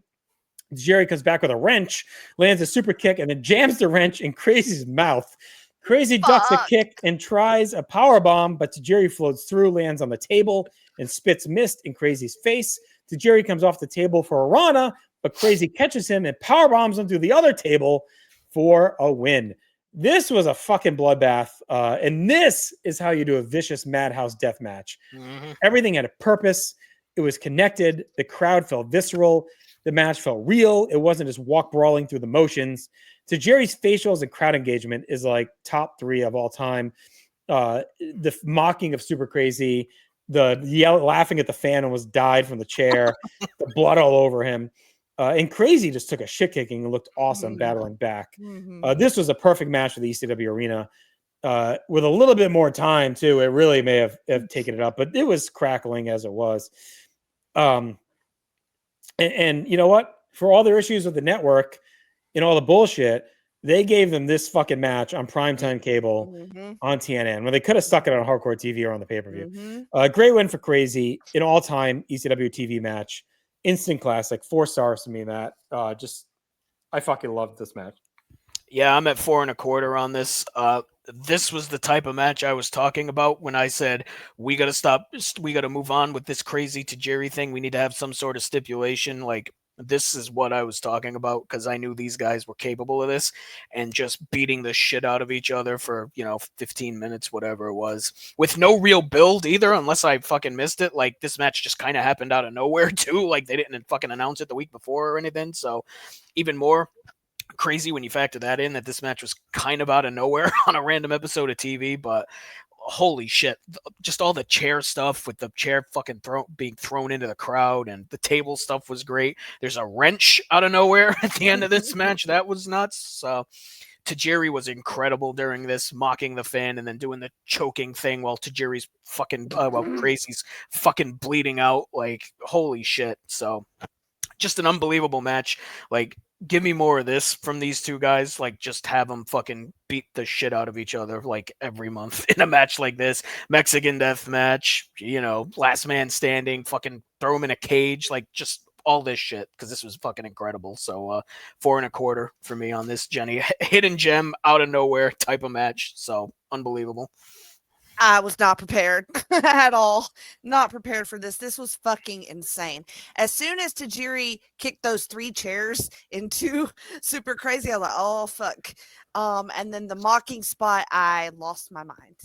Tajiri comes back with a wrench, lands a super kick, and then jams the wrench in Crazy's mouth. Crazy ducks a kick and tries a power bomb, but Tajiri floats through, lands on the table, and spits mist in Crazy's face. Tajiri comes off the table for a Rana, but Crazy catches him and power bombs him through the other table for a win. This was a fucking bloodbath, and this is how you do a vicious Madhouse death match. Mm-hmm. Everything had a purpose. It was connected. The crowd felt visceral. The match felt real. It wasn't just walk brawling through the motions. Tajiri's facials and crowd engagement is like top 3 of all time. The mocking of Super Crazy, the laughing at the fan almost died from the chair, the blood all over him. And Crazy just took a shit kicking and looked awesome battling back. This was a perfect match for the ECW arena. With a little bit more time, too, it really may have taken it up, but it was crackling as it was. And you know what? For all their issues with the network and all the bullshit, they gave them this fucking match on primetime cable on TNN when they could have stuck it on Hardcore TV or on the pay-per-view. Great win for Crazy, an all-time ECW TV match. Instant classic, 4 stars to me, Matt. I fucking loved this match. Yeah, I'm at 4 1/4 on this. This was the type of match I was talking about when I said we got to move on with this Crazy Tajiri thing. We need to have some sort of stipulation. Like, this is what I was talking about because I knew these guys were capable of this and just beating the shit out of each other for, 15 minutes, whatever it was, with no real build either, unless I fucking missed it. Like, this match just kind of happened out of nowhere too. Like, they didn't fucking announce it the week before or anything. So even more crazy when you factor that in, that this match was kind of out of nowhere on a random episode of TV. But holy shit, just all the chair stuff with the chair fucking being thrown into the crowd, and the table stuff was great. There's a wrench out of nowhere at the end of this match. That was nuts. Tajiri was incredible during this, mocking the fan and then doing the choking thing while Tajiri's fucking, Crazy's fucking bleeding out. Like, holy shit. So just an unbelievable match. Like, give me more of this from these two guys. Like, just have them fucking beat the shit out of each other like every month in a match like this. Mexican death match, last man standing, fucking throw him in a cage, like just all this shit, because this was fucking incredible. So 4 1/4 for me on this, Jenny. Hidden gem, out of nowhere type of match. So unbelievable. I was not prepared at all. Not prepared for this. This was fucking insane. As soon as Tajiri kicked those 3 chairs into Super Crazy, I was like, oh, fuck. And then the mocking spot, I lost my mind.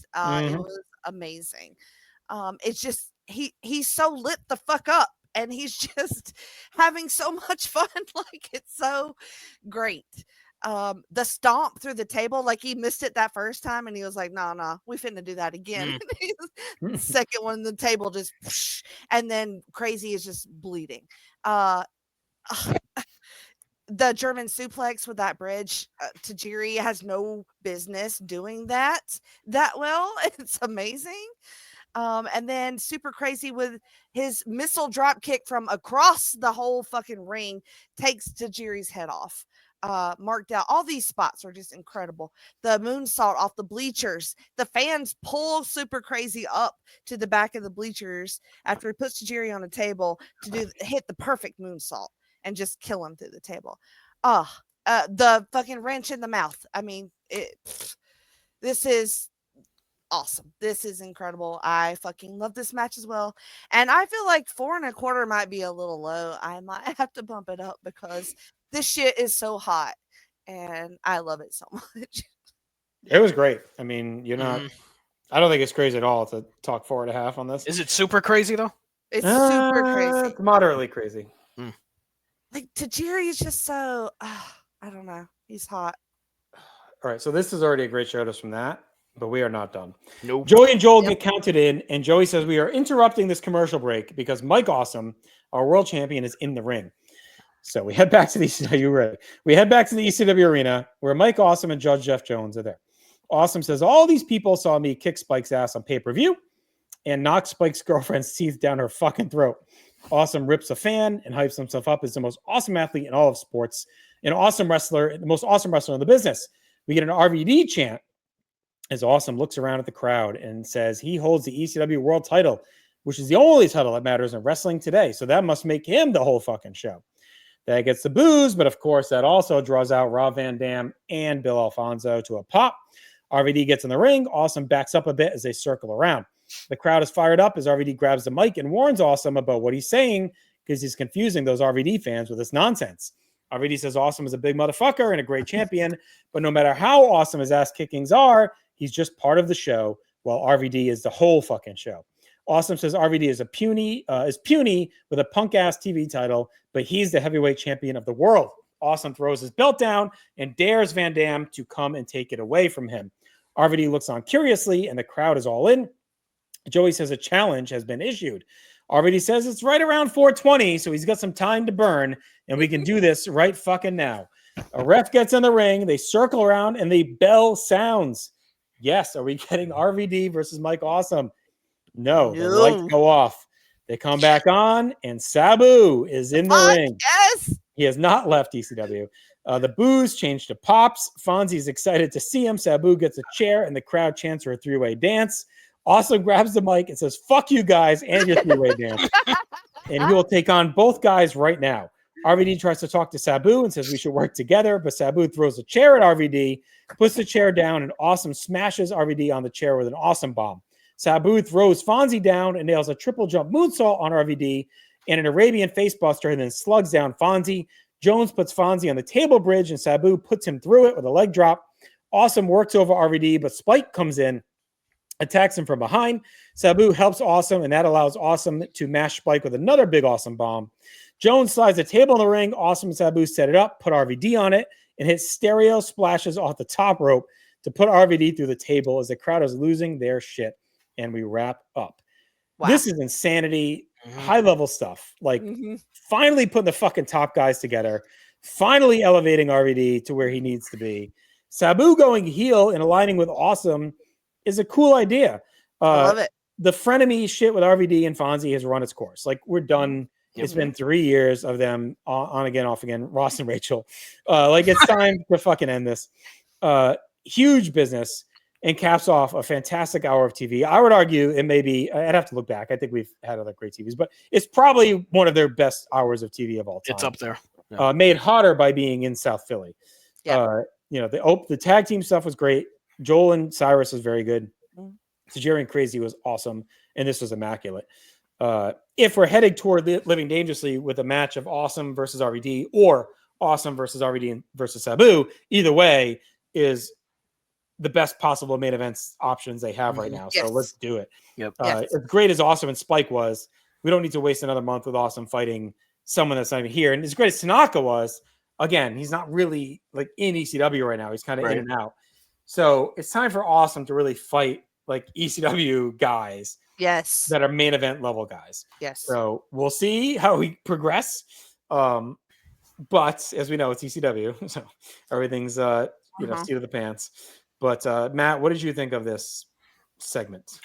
It was amazing. It's just, he's so lit the fuck up. And he's just having so much fun. Like, it's so great. The stomp through the table, like he missed it that first time and he was like, no, we finna do that again. Second one, the table just whoosh, and then Crazy is just bleeding. The German suplex with that bridge, Tajiri has no business doing that well. It's amazing. And then Super Crazy with his missile drop kick from across the whole fucking ring takes Tajiri's head off. Marked out. All these spots are just incredible. The moonsault off the bleachers. The fans pull Super Crazy up to the back of the bleachers after he puts Tajiri on a table to hit the perfect moonsault and just kill him through the table. The fucking wrench in the mouth. I mean, this is awesome. This is incredible. I fucking love this match as well. And I feel like 4 1/4 might be a little low. I might have to bump it up because this shit is so hot and I love it so much. It was great. I mean, I don't think it's crazy at all to talk 4 1/2 on this. Is it super crazy though? It's super crazy. It's moderately crazy. Like, Tajiri is just so, I don't know. He's hot. All right. So this is already a great show just from that. But we are not done. Nope. Joey and Joel get counted in, and Joey says we are interrupting this commercial break because Mike Awesome, our world champion, is in the ring. So we head back to the ECW. We head back to the ECW arena where Mike Awesome and Judge Jeff Jones are there. Awesome says all these people saw me kick Spike's ass on pay-per-view and knock Spike's girlfriend's teeth down her fucking throat. Awesome rips a fan and hypes himself up as the most awesome athlete in all of sports, an awesome wrestler, the most awesome wrestler in the business. We get an RVD chant as Awesome looks around at the crowd and says he holds the ECW world title, which is the only title that matters in wrestling today. So that must make him the whole fucking show. That gets the boos, but of course that also draws out Rob Van Dam and Bill Alfonso to a pop. RVD gets in the ring. Awesome backs up a bit as they circle around. The crowd is fired up as RVD grabs the mic and warns Awesome about what he's saying because he's confusing those RVD fans with this nonsense. RVD says Awesome is a big motherfucker and a great champion, but no matter how awesome his ass kickings are, he's just part of the show, while RVD is the whole fucking show. Awesome says RVD is puny with a punk ass TV title, but he's the heavyweight champion of the world. Awesome throws his belt down and dares Van Dam to come and take it away from him. RVD looks on curiously, and the crowd is all in. Joey says a challenge has been issued. RVD says it's right around 4:20, so he's got some time to burn, and we can do this right fucking now. A ref gets in the ring, they circle around, and the bell sounds. Yes, are we getting RVD versus Mike Awesome? No, the lights go off. They come back on, and Sabu is in the ring. Yes. He has not left ECW. The boos change to pops. Fonzie's excited to see him. Sabu gets a chair, and the crowd chants for a three-way dance. Awesome grabs the mic and says, fuck you guys and your three-way dance. And he will take on both guys right now. RVD tries to talk to Sabu and says we should work together, but Sabu throws a chair at RVD, puts the chair down, and Awesome smashes RVD on the chair with an awesome bomb. Sabu throws Fonzie down and nails a triple jump moonsault on RVD and an Arabian facebuster, and then slugs down Fonzie. Jones puts Fonzie on the table bridge, and Sabu puts him through it with a leg drop. Awesome works over RVD, but Spike comes in, attacks him from behind. Sabu helps Awesome, and that allows Awesome to mash Spike with another big awesome bomb. Jones slides the table in the ring. Awesome and Sabu set it up, put RVD on it, and hit stereo splashes off the top rope to put RVD through the table as the crowd is losing their shit. And we wrap up. Wow. This is insanity, high-level stuff. Like, finally putting the fucking top guys together, finally elevating RVD to where he needs to be. Sabu going heel and aligning with Awesome is a cool idea. I love it. The frenemy shit with RVD and Fonzie has run its course. Like, we're done. It's been 3 years of them on again, off again, Ross and Rachel. Like, it's time to fucking end this. Huge business. And caps off a fantastic hour of TV. I would argue it may be, I'd have to look back. I think we've had other great TVs, but it's probably one of their best hours of TV of all time. It's up there. Yeah. Made hotter by being in South Philly. Yeah. The tag team stuff was great. Joel and Cyrus was very good. Tajiri and Crazy was awesome. And this was immaculate. If we're heading toward Living Dangerously with a match of Awesome versus RVD or Awesome versus RVD versus Sabu, either way is the best possible main events options they have right now. So let's do it. Yep. As great as Awesome and Spike was, we don't need to waste another month with Awesome fighting someone that's not even here. And as great as Tanaka was, again, he's not really like in ECW right now. He's kind of in and out. So it's time for Awesome to really fight like ECW guys. Yes. That are main event level guys. Yes. So we'll see how we progress. But as we know, it's ECW. So everything's, seat of the pants. But Matt, what did you think of this segment?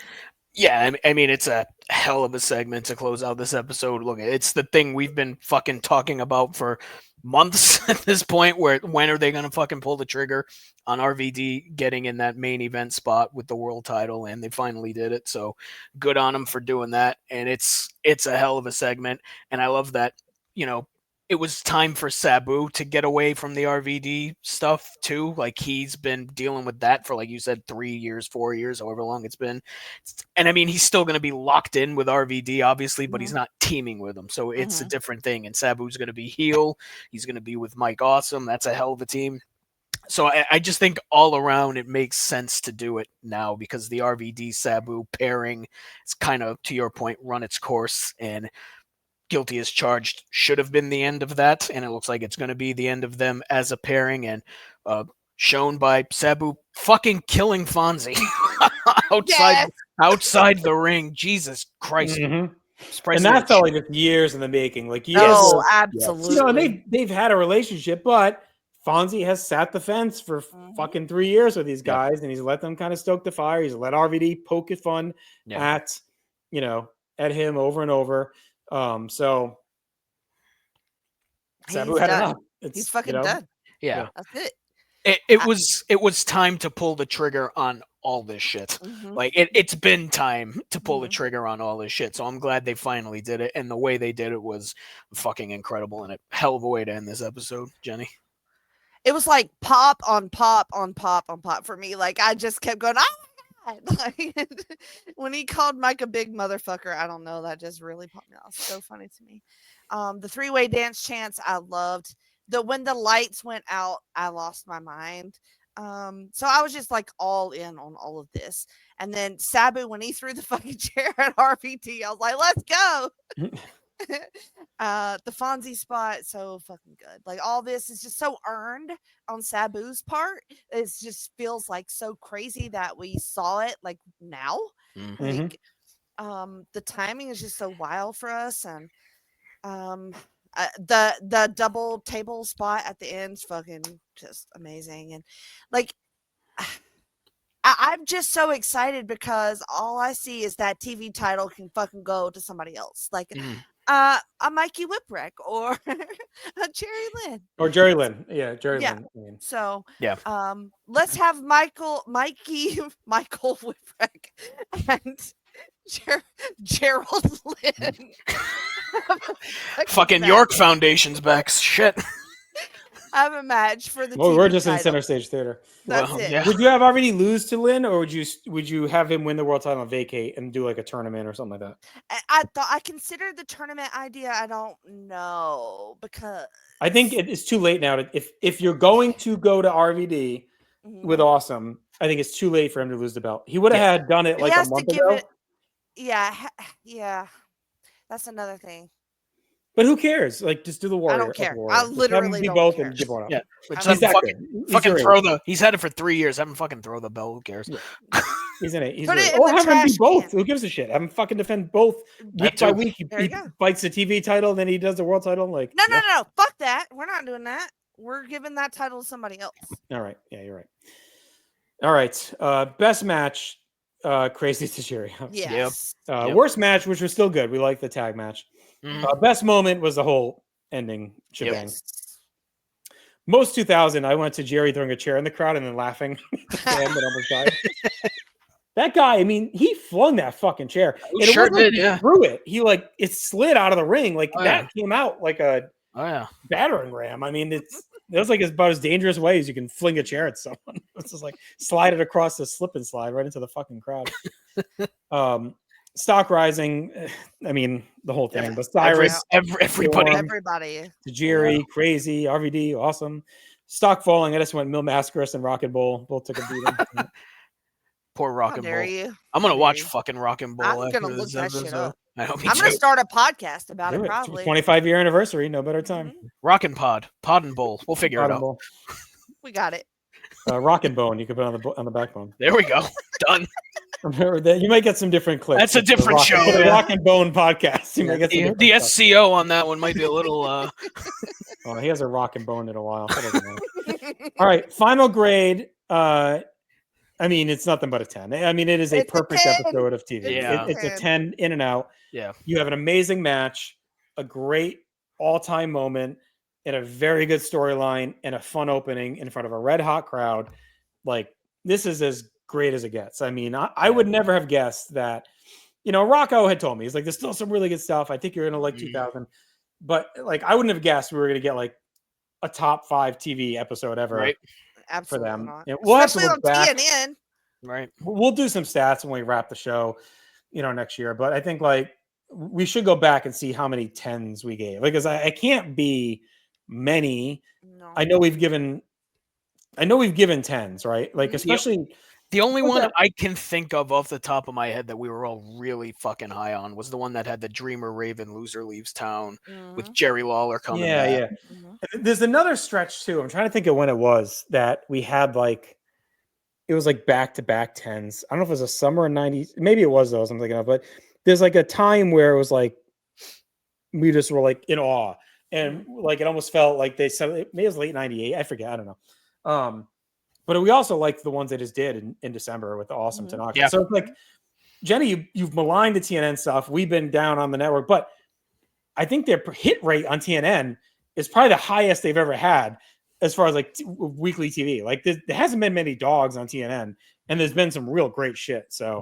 Yeah, I mean, it's a hell of a segment to close out this episode. Look, it's the thing we've been fucking talking about for months at this point, where when are they going to fucking pull the trigger on RVD getting in that main event spot with the world title, and they finally did it. So good on them for doing that. And it's a hell of a segment. And I love that, it was time for Sabu to get away from the RVD stuff too. Like, he's been dealing with that for, like you said, 3 years, 4 years, however long it's been. And I mean, he's still going to be locked in with RVD, obviously, but he's not teaming with him. So it's a different thing. And Sabu's going to be heel. He's going to be with Mike Awesome. That's a hell of a team. So I just think all around it makes sense to do it now, because the RVD Sabu pairing is kind of, to your point, run its course, and Guilty as Charged should have been the end of that, and it looks like it's going to be the end of them as a pairing. And shown by Sabu fucking killing Fonzie outside the ring. Jesus Christ. Mhm. Surprised And he that felt like just years in the making, like years. Oh, of- absolutely. You know, and they've had a relationship, but Fonzie has sat the fence for fucking 3 years with these guys, and he's let them kind of stoke the fire. He's let RVD poke it fun at, you know, at him over and over. So Sabu had enough. He's fucking done. Yeah. That's it. It was time to pull the trigger on all this shit. Like it's been time to pull the trigger on all this shit. So I'm glad they finally did it, and the way they did it was fucking incredible, and a hell of a way to end this episode, Jenny. It was like pop on pop on pop on pop for me. Like I just kept going, oh my God. Like, when he called Mike a big motherfucker, I don't know, that just really popped me off. So funny to me. The three-way dance chants I loved. When the lights went out, I lost my mind. So I was just like all in on all of this. And then Sabu, when he threw the fucking chair at RVT, I was like, let's go. The Fonzie spot, so fucking good. Like all this is just so earned on Sabu's part. It just feels like so crazy that we saw it like now. Like the timing is just so wild for us, and the double table spot at the end is fucking just amazing. And like I'm just so excited because all I see is that TV title can fucking go to somebody else. Like a Mikey Whipwreck or a Jerry Lynn. Or Jerry Lynn. Yeah, Jerry Lynn. I mean. So let's have Mikey Whipwreck and Gerald Lynn. Fucking York Foundation's back. Shit. I have a match for the. Well, TV we're just title. in Center Stage Theater. That's it. Yeah. Would you have already lose to Lynn, or would you have him win the world title and vacate and do like a tournament or something like that? I considered the tournament idea. I don't know because I think it's too late now. If you're going to go to RVD with Awesome, I think it's too late for him to lose the belt. He would have had done it like a month ago. Yeah, that's another thing. But who cares? Like, just do the Warrior. I don't care. Warrior. I literally don't both care. and give one up. Yeah, He's that fucking good. throw the. He's had it for 3 years. Have him fucking throw the belt. Who cares? Yeah. He's in it. He's Put it in or the have him trash be both. can. Who gives a shit? Have him fucking defend both week by week. He fights the TV title, then he does the world title. Like no. Fuck that. We're not doing that. We're giving that title to somebody else. All right. Yeah, you're right. All right. Best match. Crazy Tajiri. Yes. Worst match, which was still good. We liked the tag match. Best moment was the whole ending shebang. Yes. Most 2000, I went to Jerry throwing a chair in the crowd and then laughing. That almost died. That guy, I mean, he flung that fucking chair. He sure did, yeah. Threw it. It slid out of the ring. Like that came out like a battering ram. I mean, that was like about as dangerous way as you can fling a chair at someone. It's just like slide it across the slip and slide right into the fucking crowd. Stock rising. I mean, the whole thing. But Cyrus, everybody. Tajiri, crazy, RVD, awesome. Stock falling. I just went Mil Mascaris and Rocket Bowl. Both took a beating. Poor Rocket Bowl. You? I'm gonna watch fucking Rocket Bowl. I'm gonna look that shit up. I'm gonna start a podcast about it probably. 25-year anniversary. No better time. Rockin' Pod and Bowl. We'll figure it out. We got it. Rockin' Bone. You could put on the backbone. There we go. Done. You might get some different clips. That's a different show. The Rock and Bone podcast. You might get the SCO on that one might be a little. Oh, he has a Rock and Bone in a while. All right, final grade. I mean, it's nothing but a 10. I mean, it is a perfect episode of TV. Yeah. It's a 10 in and out. Yeah. You have an amazing match, a great all-time moment, and a very good storyline, and a fun opening in front of a red-hot crowd. Like, this is as great as it gets. I mean, I would never have guessed that. You know, Rocco had told me, he's like, there's still some really good stuff. I think you're going to like 2000. But, like, I wouldn't have guessed we were going to get, like, a top 5 TV episode ever. Right. Absolutely for them. not. Yeah, we'll especially have to look on back. TNN. Right. We'll do some stats when we wrap the show, next year. But I think like we should go back and see how many 10s we gave. Because I can't be many. No. I know we've given 10s, right? Like especially The only one I can think of off the top of my head that we were all really fucking high on was the one that had the Dreamer Raven loser leaves town with Jerry Lawler coming back. Yeah. There's another stretch too. I'm trying to think of when it was that we had like, it was like back-to-back 10s. I don't know if it was a summer in 90s. Maybe it was those I'm thinking of, but there's like a time where it was like, we just were like in awe. And like, it almost felt like they said, maybe it was late 98. I forget. I don't know. But we also liked the ones they just did in December with the Awesome Tanaka. Yeah. So it's like, Jenny, you've maligned the TNN stuff. We've been down on the network, but I think their hit rate on TNN is probably the highest they've ever had as far as like weekly TV. Like there hasn't been many dogs on TNN, and there's been some real great shit. So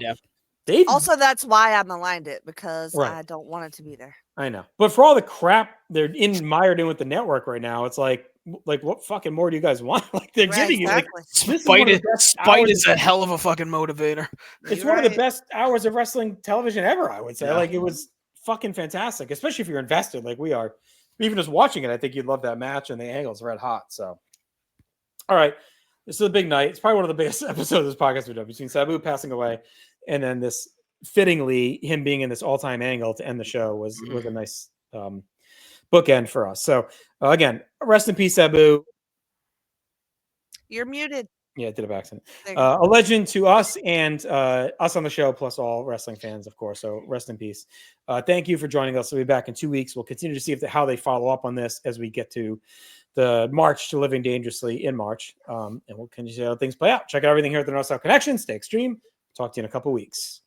also that's why I maligned it, because I don't want it to be there. I know, but for all the crap they're mired in with the network right now, it's like what fucking more do you guys want? Like they're giving you like spite is a hell of a fucking motivator. It's one of the best hours of wrestling television ever, I would say. Like it was fucking fantastic, especially if you're invested like we are. Even just watching it, I think you'd love that match, and the angle's red hot. So, all right, this is a big night. It's probably one of the biggest episodes of this podcast we've done, between Sabu passing away and then this, fittingly, him being in this all-time angle to end the show was a nice bookend for us. So, again, rest in peace, Sabu. You're muted. Yeah, I did it by accident. A legend to us and us on the show, plus all wrestling fans, of course. So rest in peace. Thank you for joining us. We'll be back in 2 weeks. We'll continue to see how they follow up on this as we get to the March to Living Dangerously in March. And we'll continue to see how things play out. Check out everything here at the North South Connection. Stay extreme. Talk to you in a couple weeks.